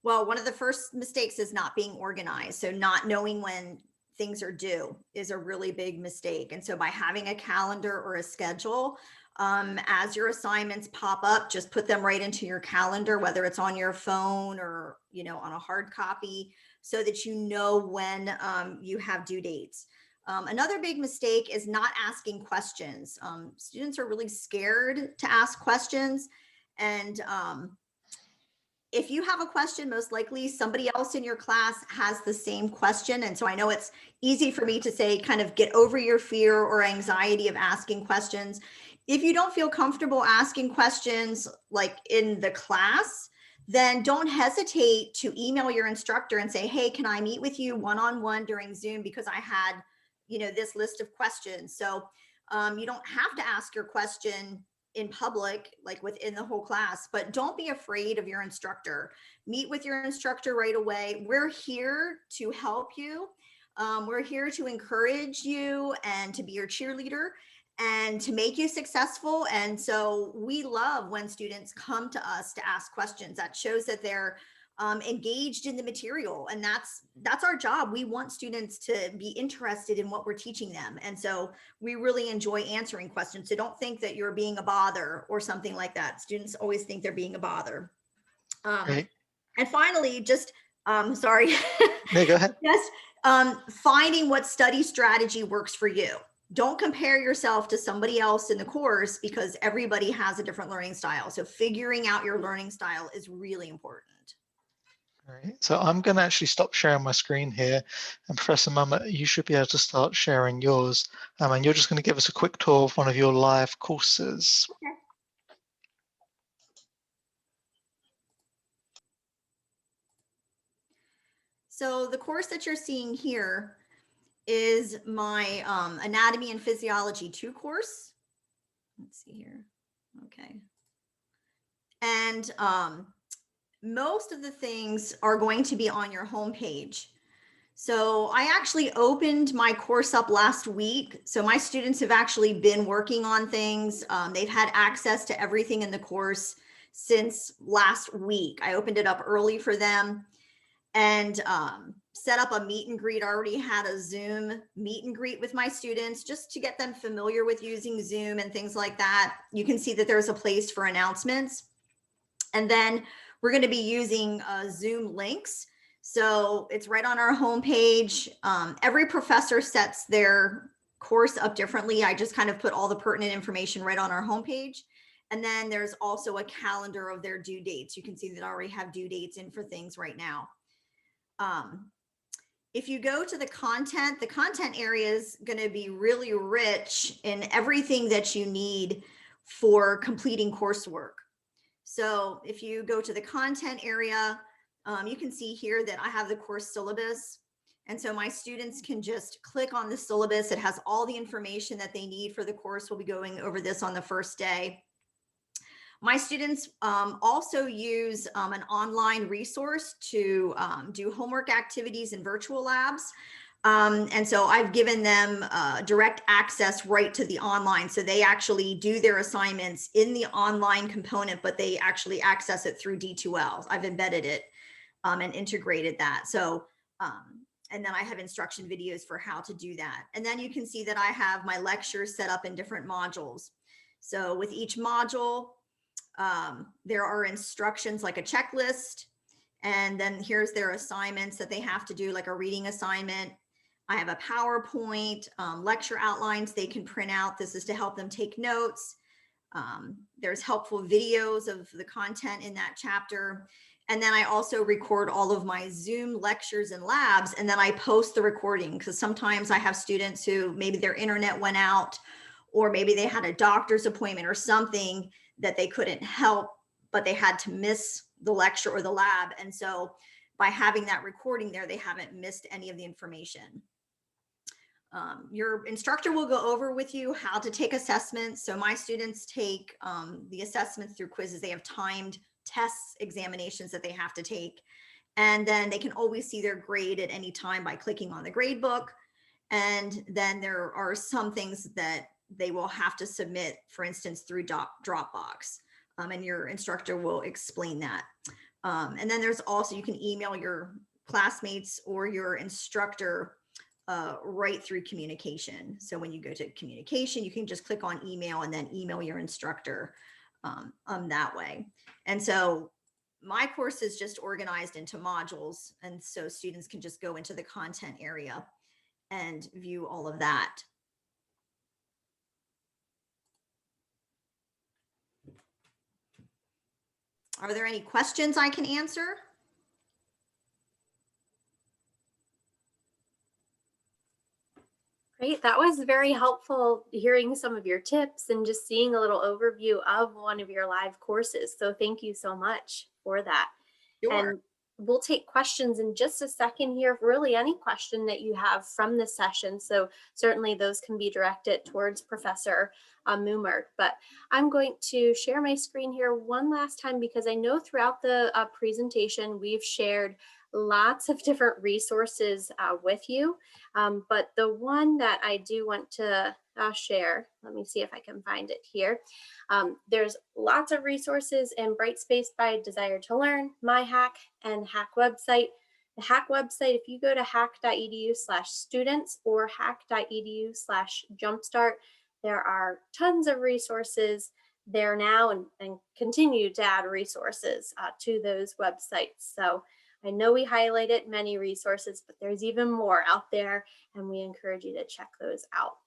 Well, one of the first mistakes is not being organized. So not knowing when things are due is a really big mistake. And so by having a calendar or a schedule, as your assignments pop up, just put them right into your calendar, whether it's on your phone or on a hard copy, so that you know when you have due dates. Another big mistake is not asking questions. Students are really scared to ask questions, and if you have a question, most likely somebody else in your class has the same question. And so I know it's easy for me to say, kind of get over your fear or anxiety of asking questions. If you don't feel comfortable asking questions like in the class, then don't hesitate to email your instructor and say, hey, can I meet with you one-on-one during Zoom, because I had, this list of questions. So you don't have to ask your question in public, like within the whole class, but don't be afraid of your instructor. Meet with your instructor right away. We're here to help you. We're here to encourage you and to be your cheerleader. and to make you successful. And so we love when students come to us to ask questions. That shows that they're engaged in the material, and that's our job. We want students to be interested in what we're teaching them, and so we really enjoy answering questions. So don't think that you're being a bother or something like that. Students always think they're being a bother. Great. And finally, just sorry, No, go ahead. just finding what study strategy works for you. Don't compare yourself to somebody else in the course, because everybody has a different learning style. So figuring out your learning style is really important. All right, so I'm going to actually stop sharing my screen here, and Professor Mummert, you should be able to start sharing yours, and you're just going to give us a quick tour of one of your live courses. Okay. So the course that you're seeing here is my Anatomy and Physiology 2 course. Let's see here. Okay. And most of the things are going to be on your homepage. So I actually opened my course up last week. So my students have actually been working on things. They've had access to everything in the course since last week. I opened it up early for them and set up a meet and greet. I already had a Zoom meet and greet with my students just to get them familiar with using Zoom and things like that. You can see that there's a place for announcements. And then we're going to be using Zoom links. So it's right on our homepage. Every professor sets their course up differently. I just kind of put all the pertinent information right on our homepage. And then there's also a calendar of their due dates. You can see that I already have due dates in for things right now. If you go to the content area is going to be really rich in everything that you need for completing coursework. So if you go to the content area, you can see here that I have the course syllabus. And so my students can just click on the syllabus. It has all the information that they need for the course. We'll be going over this on the first day. My students also use an online resource to do homework activities and virtual labs. And so I've given them direct access right to the online. So they actually do their assignments in the online component, but they actually access it through D2L. I've embedded it and integrated that. So, and then I have instruction videos for how to do that. And then you can see that I have my lectures set up in different modules. So with each module, there are instructions like a checklist, and then here's their assignments that they have to do, like a reading assignment. I have a PowerPoint, lecture outlines they can print out. This is to help them take notes. There's helpful videos of the content in that chapter. And then I also record all of my Zoom lectures and labs, and then I post the recording, because sometimes I have students who maybe their internet went out, or maybe they had a doctor's appointment or something that they couldn't help, but they had to miss the lecture or the lab. And so by having that recording there, they haven't missed any of the information. Your instructor will go over with you how to take assessments. So my students take the assessments through quizzes. They have timed tests, examinations that they have to take. And then they can always see their grade at any time by clicking on the grade book. And then there are some things that they will have to submit, for instance, through Dropbox. And your instructor will explain that. And then there's also, you can email your classmates or your instructor right through communication. So when you go to communication, you can just click on email and then email your instructor that way. And so my course is just organized into modules. And so students can just go into the content area and view all of that. Are there any questions I can answer? Great, that was very helpful hearing some of your tips and just seeing a little overview of one of your live courses. So thank you so much for that. Sure. And we'll take questions in just a second here, really any question that you have from this session. So certainly those can be directed towards Professor Mummert, but I'm going to share my screen here one last time, because I know throughout the presentation we've shared lots of different resources with you, but the one that I do want to share, let me see if I can find it here. There's lots of resources in Brightspace by Desire to Learn, MyHACC, and HACC website. The HACC website, if you go to hacc.edu/students or hacc.edu/jumpstart, there are tons of resources there now, and continue to add resources to those websites. So I know we highlighted many resources, but there's even more out there, and we encourage you to check those out.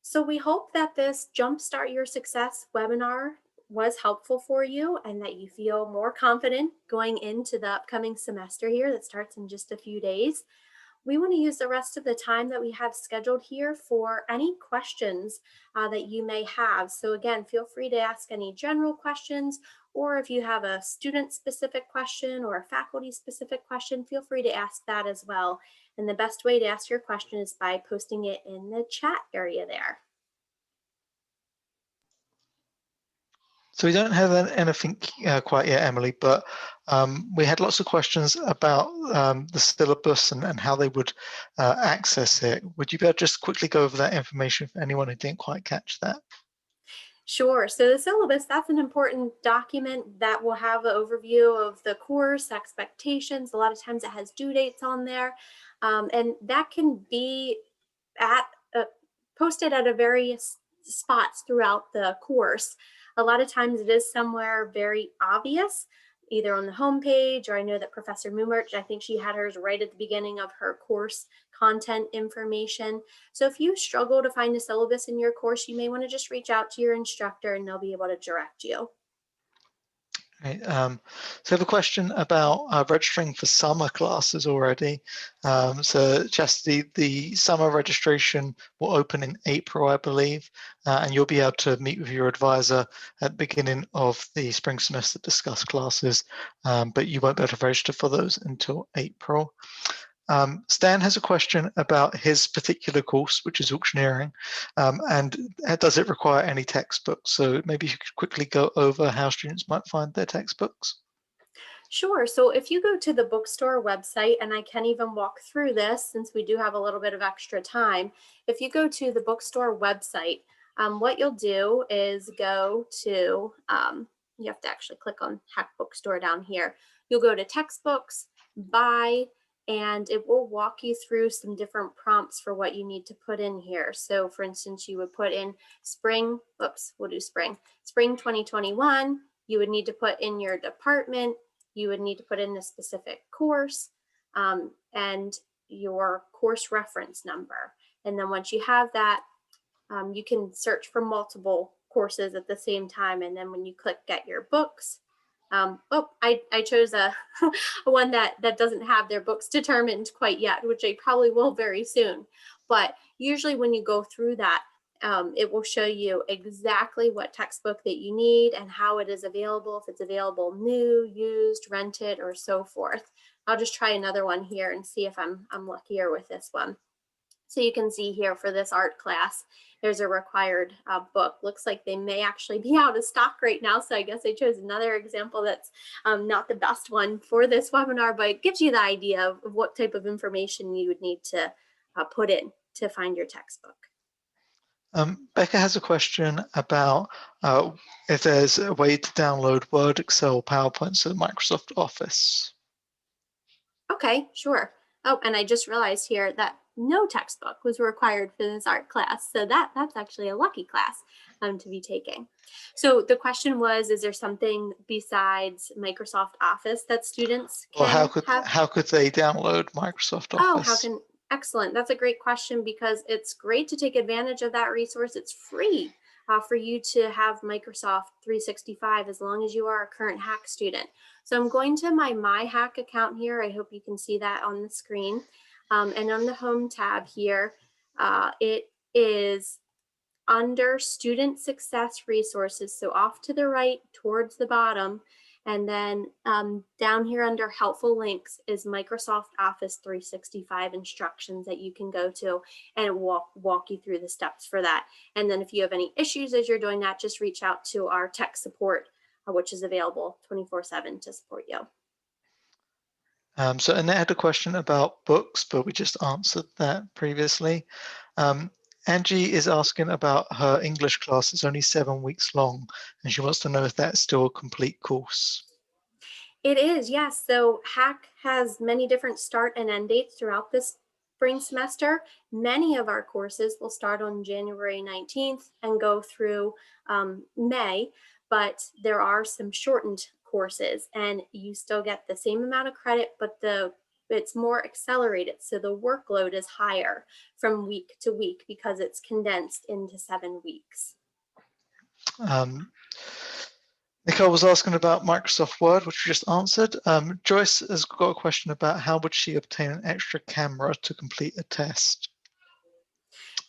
So we hope that this Jumpstart Your Success webinar was helpful for you and that you feel more confident going into the upcoming semester here that starts in just a few days. We want to use the rest of the time that we have scheduled here for any questions that you may have. So again, feel free to ask any general questions, or if you have a student-specific question or a faculty-specific question, feel free to ask that as well. And the best way to ask your question is by posting it in the chat area there. So we don't have anything quite yet, Emily, but we had lots of questions about the syllabus and how they would access it. Would you be able to just quickly go over that information for anyone who didn't quite catch that? Sure. So the syllabus, that's an important document that will have an overview of the course, expectations. A lot of times it has due dates on there. And that can be posted at various spots throughout the course. A lot of times it is somewhere very obvious, either on the homepage, or I know that Professor Mummert, I think she had hers right at the beginning of her course content information. So if you struggle to find a syllabus in your course, you may want to just reach out to your instructor and they'll be able to direct you. Right, so I have a question about registering for summer classes already. So Chastity, the summer registration will open in April, I believe, and you'll be able to meet with your advisor at the beginning of the spring semester to discuss classes, but you won't be able to register for those until April. Stan has a question about his particular course, which is auctioneering, and does it require any textbooks? So maybe you could quickly go over how students might find their textbooks. Sure. So if you go to the bookstore website, and I can even walk through this since we do have a little bit of extra time. If you go to the bookstore website, what you'll do is go to, you have to actually click on HACC Bookstore down here. You'll go to textbooks, buy, and it will walk you through some different prompts for what you need to put in here. So for instance, you would put in spring 2021, you would need to put in your department, you would need to put in a specific course and your course reference number. And then once you have that, you can search for multiple courses at the same time. And then when you click get your books, I chose a one that doesn't have their books determined quite yet, which they probably will very soon. But usually when you go through that, it will show you exactly what textbook that you need and how it is available, if it's available new, used, rented, or so forth. I'll just try another one here and see if I'm luckier with this one. So you can see here for this art class, there's a required book. Looks like they may actually be out of stock right now. So I guess I chose another example that's not the best one for this webinar, but it gives you the idea of what type of information you would need to put in to find your textbook. Becca has a question about if there's a way to download Word, Excel, PowerPoint to Microsoft Office. Okay, sure. Oh, and I just realized here that no textbook was required for this art class. So that's actually a lucky class to be taking. So the question was, is there something besides Microsoft Office that students can Or have? How could they download Microsoft Office? Excellent. That's a great question because it's great to take advantage of that resource. It's free for you to have Microsoft 365 as long as you are a current HACC student. So I'm going to my HACC account here. I hope you can see that on the screen. And on the home tab here, it is under Student Success Resources. So off to the right towards the bottom. And then down here under helpful links is Microsoft Office 365 instructions that you can go to and walk you through the steps for that. And then if you have any issues as you're doing that, just reach out to our tech support, which is available 24/7 to support you. So Annette had a question about books, but we just answered that previously. Angie is asking about her English class. It's only 7 weeks long, and she wants to know if that's still a complete course. It is, yes. So HACC has many different start and end dates throughout this spring semester. Many of our courses will start on January 19th and go through May, but there are some shortened courses and you still get the same amount of credit, but it's more accelerated. So the workload is higher from week to week because it's condensed into 7 weeks. Nicole was asking about Microsoft Word, which we just answered. Joyce has got a question about how would she obtain an extra camera to complete a test?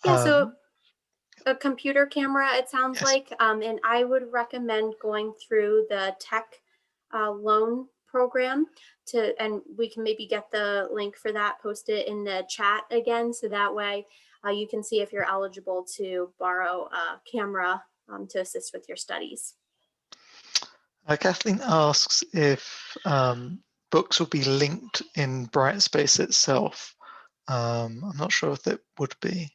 Yeah, so a computer camera, it sounds yes. like, and I would recommend going through the tech loan program and we can maybe get the link for that, post it in the chat again, so that way you can see if you're eligible to borrow a camera to assist with your studies. Kathleen asks if books will be linked in Brightspace itself. I'm not sure if it would be.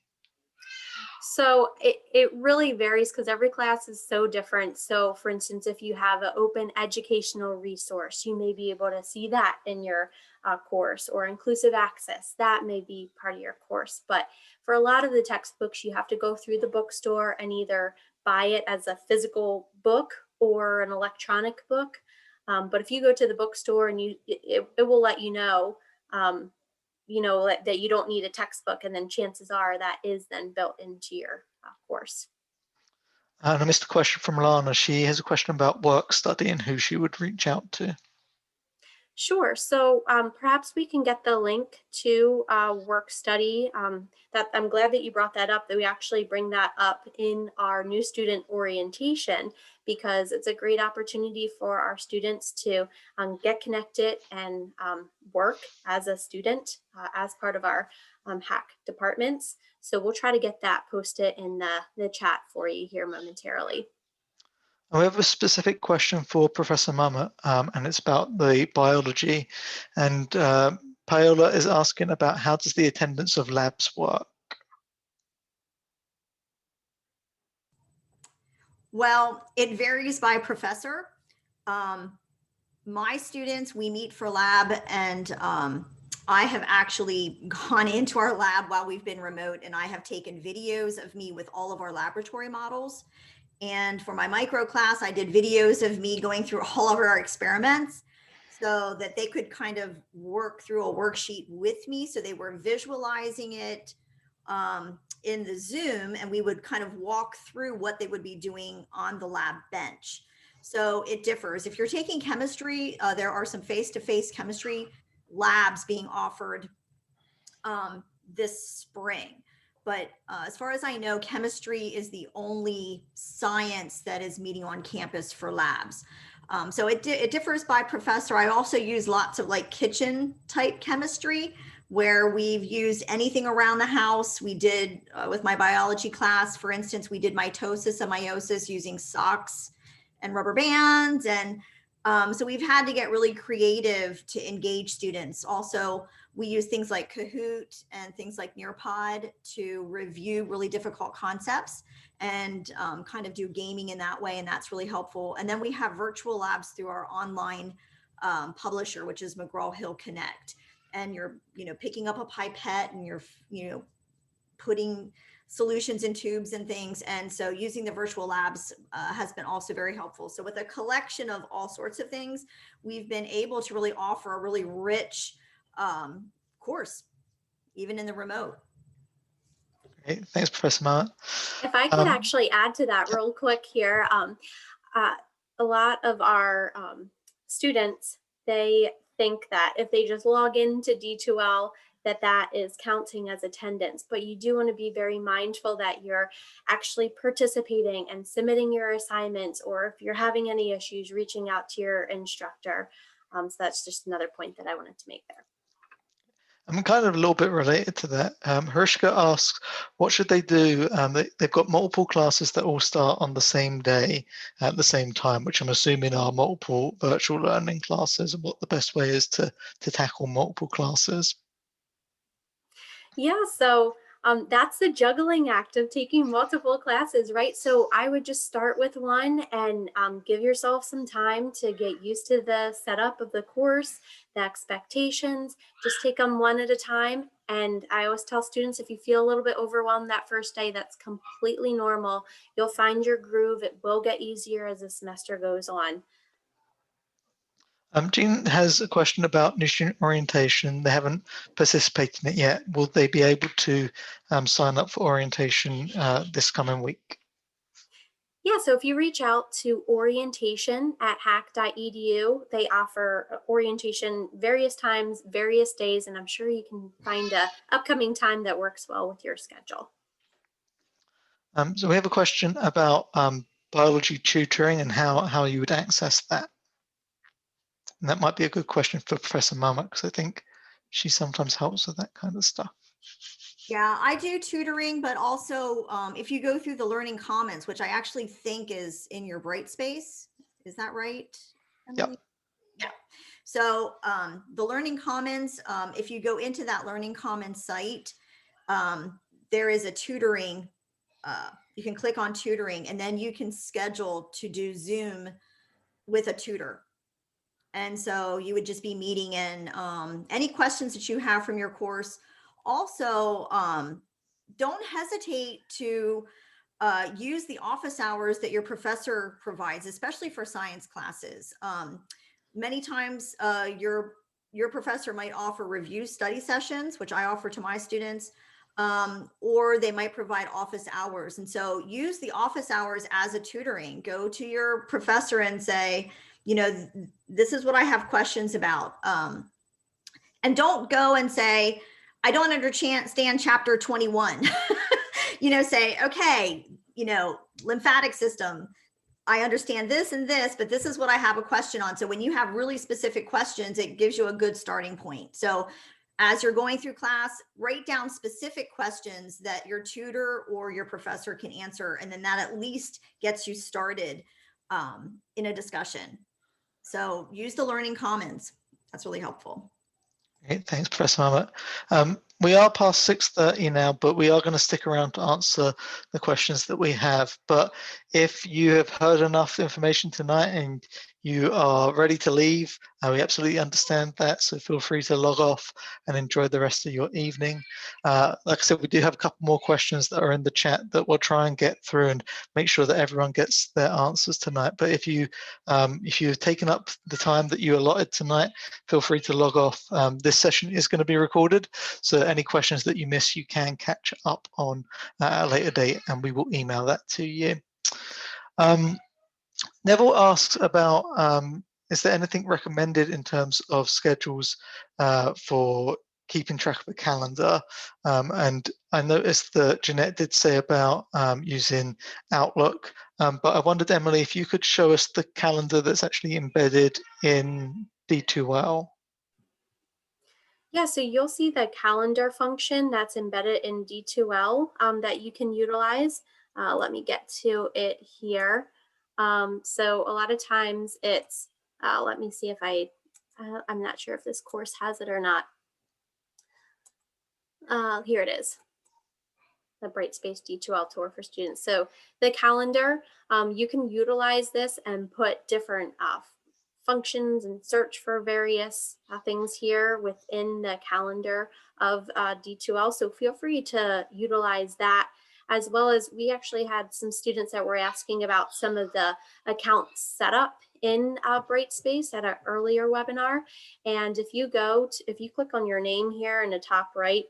So it really varies because every class is so different. So for instance, if you have an open educational resource, you may be able to see that in your course, or inclusive access, that may be part of your course. But for a lot of the textbooks, you have to go through the bookstore and either buy it as a physical book or an electronic book. But if you go to the bookstore and it will let you know that you don't need a textbook, and then chances are that is then built into your course. And I missed a question from Lana. She has a question about work study and who she would reach out to. Sure. So perhaps we can get the link to work study. That I'm glad that you brought that up, that we actually bring that up in our new student orientation, because it's a great opportunity for our students to get connected and work as a student as part of our HACC departments. So we'll try to get that posted in the chat for you here momentarily. We have a specific question for Professor Mummert, and it's about the biology. And Paola is asking about how does the attendance of labs work? Well, it varies by professor. My students, we meet for lab, and I have actually gone into our lab while we've been remote, and I have taken videos of me with all of our laboratory models. And for my micro class, I did videos of me going through all of our experiments so that they could kind of work through a worksheet with me. So they were visualizing it in the Zoom, and we would kind of walk through what they would be doing on the lab bench. So it differs. If you're taking chemistry, there are some face-to-face chemistry labs being offered this spring. But as far as I know, chemistry is the only science that is meeting on campus for labs. So it differs by professor. I also use lots of like kitchen type chemistry where we've used anything around the house. We did with my biology class, for instance, we did mitosis and meiosis using socks and rubber bands. And so we've had to get really creative to engage students. Also, we use things like Kahoot and things like Nearpod to review really difficult concepts and kind of do gaming in that way. And that's really helpful. And then we have virtual labs through our online publisher, which is McGraw-Hill Connect. And you're, picking up a pipette and you're, putting solutions in tubes and things. And so using the virtual labs has been also very helpful. So with a collection of all sorts of things, we've been able to really offer a really rich course, even in the remote. Great. Thanks, Professor Mummert. If I could actually add to that real quick here, a lot of our students, they think that if they just log into D2L, that is counting as attendance, but you do want to be very mindful that you're actually participating and submitting your assignments, or if you're having any issues, reaching out to your instructor. So that's just another point that I wanted to make there. I'm kind of a little bit related to that. Harishka asks, what should they do? They've got multiple classes that all start on the same day at the same time, which I'm assuming are multiple virtual learning classes, and what the best way is to tackle multiple classes. Yeah, so that's the juggling act of taking multiple classes, right? So I would just start with one and give yourself some time to get used to the setup of the course, the expectations. Just take them one at a time. And I always tell students, if you feel a little bit overwhelmed that first day, that's completely normal. You'll find your groove. It will get easier as the semester goes on. Jean has a question about new student orientation. They haven't participated in it yet. Will they be able to sign up for orientation this coming week? Yeah, so if you reach out to orientation@hacc.edu, they offer orientation various times, various days, and I'm sure you can find a upcoming time that works well with your schedule. So we have a question about biology tutoring and how you would access that. And that might be a good question for Professor Mummert, because I think she sometimes helps with that kind of stuff. Yeah, I do tutoring, but also if you go through the Learning Commons, which I actually think is in your Brightspace, is that right, Emily? Yep. Yeah. So the Learning Commons, if you go into that Learning Commons site, there is a tutoring. You can click on tutoring, and then you can schedule to do Zoom with a tutor. And so you would just be meeting in any questions that you have from your course. Also, don't hesitate to use the office hours that your professor provides, especially for science classes. Many times your professor might offer review study sessions, which I offer to my students, or they might provide office hours. And so use the office hours as a tutoring. Go to your professor and say, you know, this is what I have questions about. And don't go and say, I don't understand chapter 21. You know, say, okay, you know, lymphatic system, I understand this and this, but this is what I have a question on. So when you have really specific questions, it gives you a good starting point. So as you're going through class, write down specific questions that your tutor or your professor can answer. And then that at least gets you started in a discussion. So use the Learning Commons. That's really helpful. Great, thanks, Professor Mummert. We are past 6:30 now, but we are going to stick around to answer the questions that we have. But if you have heard enough information tonight and you are ready to leave, we absolutely understand that. So feel free to log off and enjoy the rest of your evening. Like I said, we do have a couple more questions that are in the chat that we'll try and get through and make sure that everyone gets their answers tonight. But if you've taken up the time that you allotted tonight, feel free to log off. This session is going to be recorded, so any questions that you miss, you can catch up on at a later date, and we will email that to you. Neville asks about, is there anything recommended in terms of schedules for keeping track of the calendar? And I noticed that Jeanette did say about using Outlook, but I wondered, Emily, if you could show us the calendar that's actually embedded in D2L. Yeah, so you'll see the calendar function that's embedded in D2L that you can utilize. Let me get to it here. So a lot of times it's, let me see if I'm not sure if this course has it or not. Here it is, the Brightspace D2L tour for students. So the calendar, you can utilize this and put different functions and search for various things here within the calendar of D2L. So feel free to utilize that, as well as we actually had some students that were asking about some of the account setup in Brightspace at an earlier webinar. And if you click on your name here in the top right,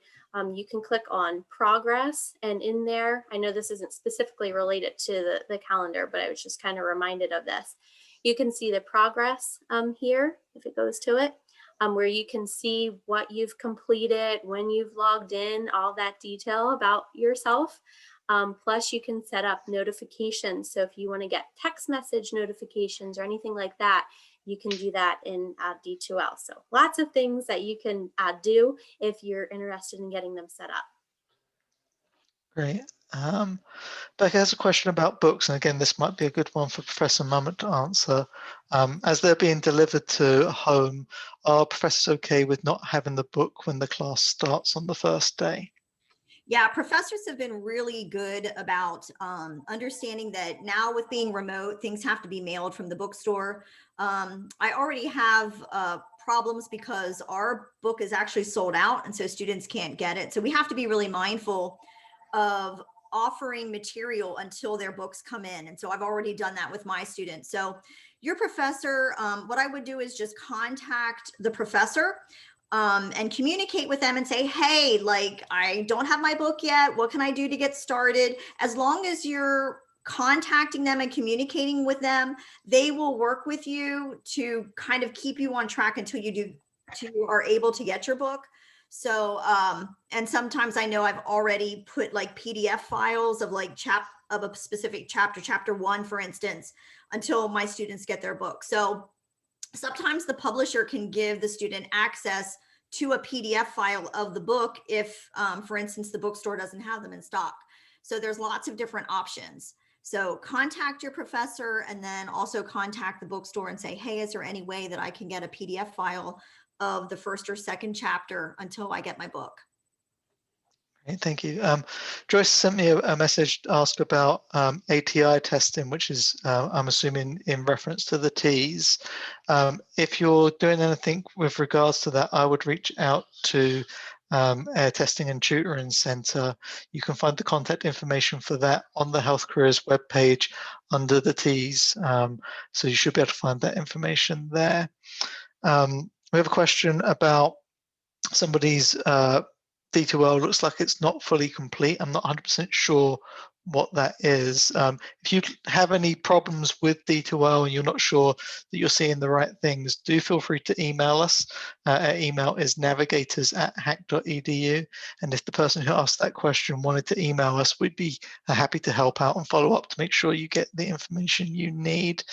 you can click on progress, and in there, I know this isn't specifically related to the calendar, but I was just kind of reminded of this. You can see the progress here, if it goes to it, where you can see what you've completed, when you've logged in, all that detail about yourself. Plus you can set up notifications. So if you want to get text message notifications or anything like that, you can do that in D2L. So lots of things that you can do if you're interested in getting them set up. Great. Becca has a question about books, and again, this might be a good one for Professor Mummert to answer. As they're being delivered to home, are professors okay with not having the book when the class starts on the first day? Yeah, professors have been really good about understanding that now with being remote, things have to be mailed from the bookstore. I already have problems because our book is actually sold out, and so students can't get it. So we have to be really mindful of offering material until their books come in. And so I've already done that with my students. So your professor, what I would do is just contact the professor and communicate with them and say, hey, like, I don't have my book yet. What can I do to get started? As long as you're contacting them and communicating with them, they will work with you to kind of keep you on track until you are able to get your book. So, and sometimes I know I've already put like PDF files of like of a specific chapter 1, for instance, until my students get their book. So sometimes the publisher can give the student access to a PDF file of the book if, for instance, the bookstore doesn't have them in stock. So there's lots of different options. So contact your professor and then also contact the bookstore and say, hey, is there any way that I can get a PDF file of the first or second chapter until I get my book? Great, thank you. Joyce sent me a message to ask about ATI testing, which is, I'm assuming, in reference to the T's. If you're doing anything with regards to that, I would reach out to Air Testing and Tutoring Centre. You can find the contact information for that on the Health Careers webpage under the T's. So you should be able to find that information there. We have a question about somebody's D2L looks like it's not fully complete. I'm not 100% sure what that is. If you have any problems with D2L and you're not sure that you're seeing the right things, do feel free to email us. Our email is navigators@hack.edu. And if the person who asked that question wanted to email us, we'd be happy to help out and follow up to make sure you get the information you need.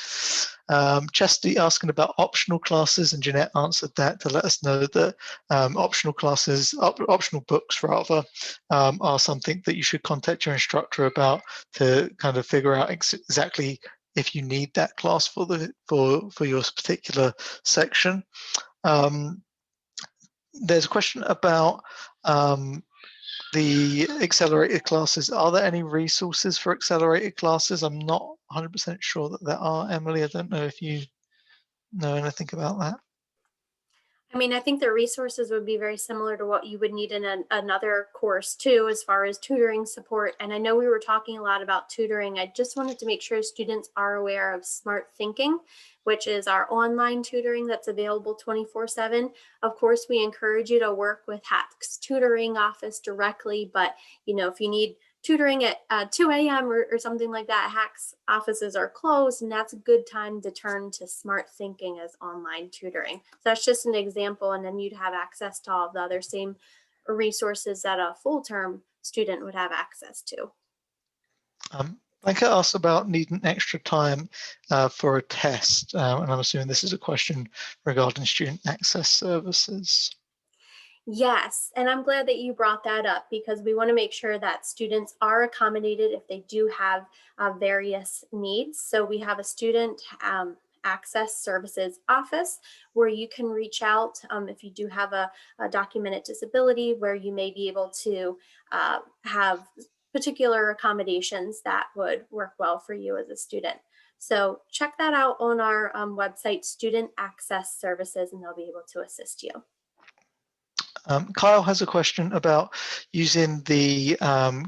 Chesty asking about optional classes, and Jeanette answered that to let us know that optional classes, optional books rather, are something that you should contact your instructor about to kind of figure out exactly if you need that class for your particular section. There's a question about the accelerated classes. Are there any resources for accelerated classes? I'm not 100% sure that there are. Emily, I don't know if you know anything about that. I mean, I think the resources would be very similar to what you would need in another course too, as far as tutoring support. And I know we were talking a lot about tutoring. I just wanted to make sure students are aware of Smart Thinking, which is our online tutoring that's available 24/7. Of course, we encourage you to work with HACC's tutoring office directly, but if you need tutoring at 2 a.m. or something like that, HACC's offices are closed, and that's a good time to turn to Smart Thinking as online tutoring. So that's just an example, and then you'd have access to all the other same resources that a full-term student would have access to. I could ask about needing extra time for a test, and I'm assuming this is a question regarding student access services. Yes, and I'm glad that you brought that up because we want to make sure that students are accommodated if they do have various needs. So we have a student access services office where you can reach out if you do have a documented disability, where you may be able to have particular accommodations that would work well for you as a student. So check that out on our website, Student Access Services, and they'll be able to assist you. Kyle has a question about using the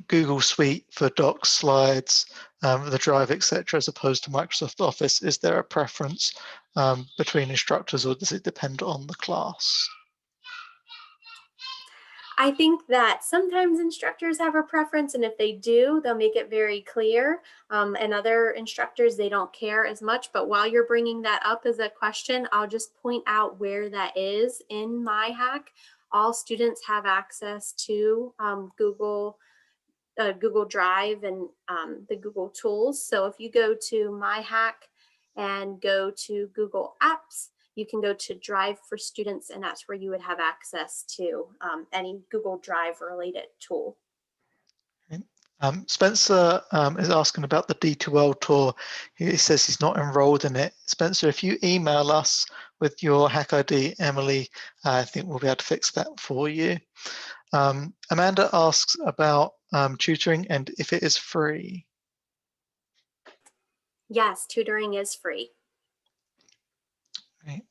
Google Suite for docs, slides, the Drive, etc., as opposed to Microsoft Office. Is there a preference between instructors, or does it depend on the class? I think that sometimes instructors have a preference, and if they do, they'll make it very clear. And other instructors, they don't care as much. But while you're bringing that up as a question, I'll just point out where that is in my HACC. All students have access to Google Google Drive and the Google tools. So if you go to My HACC and go to Google Apps, you can go to Drive for Students, and that's where you would have access to any Google Drive related tool. Spencer is asking about the D2L tour. He says he's not enrolled in it. Spencer, if you email us with your HACC ID, Emily, I think we'll be able to fix that for you. Amanda asks about tutoring and if it is free. Yes, tutoring is free. Okay.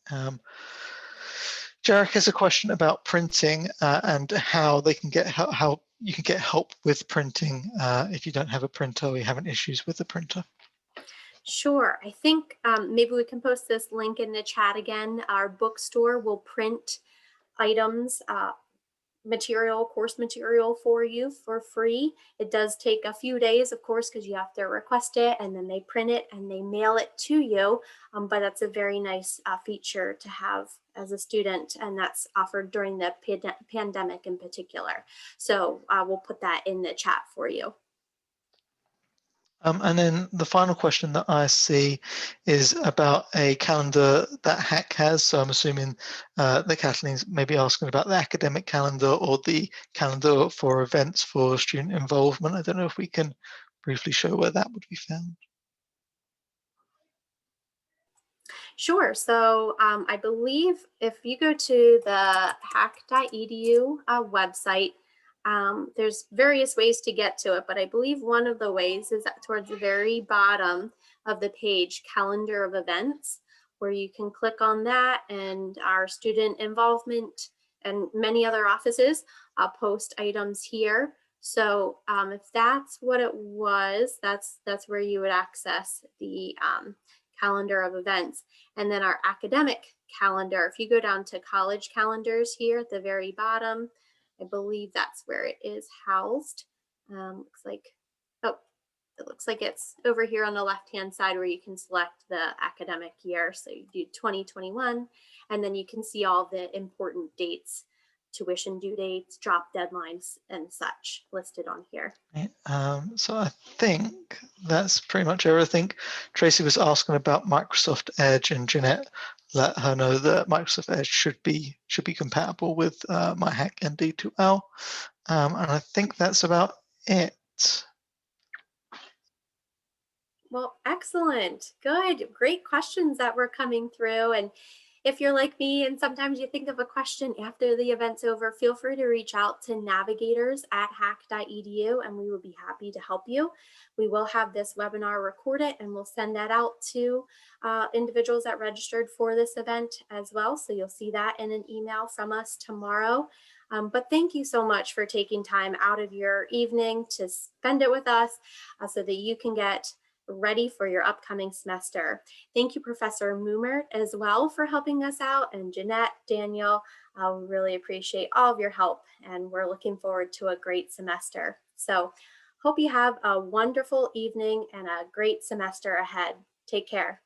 Jarek has a question about printing and how they can get how you can get help with printing if you don't have a printer or you're having issues with the printer. Sure. I think maybe we can post this link in the chat again. Our bookstore will print items, course material for you for free. It does take a few days, of course, because you have to request it, and then they print it and they mail it to you. But that's a very nice feature to have as a student, and that's offered during the pandemic in particular. So we'll put that in the chat for you. And then the final question that I see is about a calendar that HACC has. So I'm assuming that Kathleen's maybe asking about the academic calendar or the calendar for events for student involvement. I don't know if we can briefly show where that would be found. Sure. So I believe if you go to the hacc.edu website, there's various ways to get to it, but I believe one of the ways is towards the very bottom of the page, calendar of events, where you can click on that, and our student involvement and many other offices post items here. So if that's what it was, that's where you would access the calendar of events. And then our academic calendar, if you go down to college calendars here at the very bottom, I believe that's where it is housed. Looks like, oh, it looks like it's over here on the left-hand side where you can select the academic year. So you do 2021, and then you can see all the important dates, tuition due dates, drop deadlines, and such listed on here. So I think that's pretty much everything. Tracy was asking about Microsoft Edge, and Jeanette let her know that Microsoft Edge should be compatible with my HACC and D2L. And I think that's about it. Well, excellent. Good. Great questions that were coming through. And if you're like me and sometimes you think of a question after the event's over, feel free to reach out to navigators@hacc.edu and we will be happy to help you. We will have this webinar recorded and we'll send that out to individuals that registered for this event as well. So you'll see that in an email from us tomorrow. But thank you so much for taking time out of your evening to spend it with us so that you can get ready for your upcoming semester. Thank you, Professor Mummert, as well for helping us out, and Jeanette, Daniel. We really appreciate all of your help, and we're looking forward to a great semester. So hope you have a wonderful evening and a great semester ahead. Take care.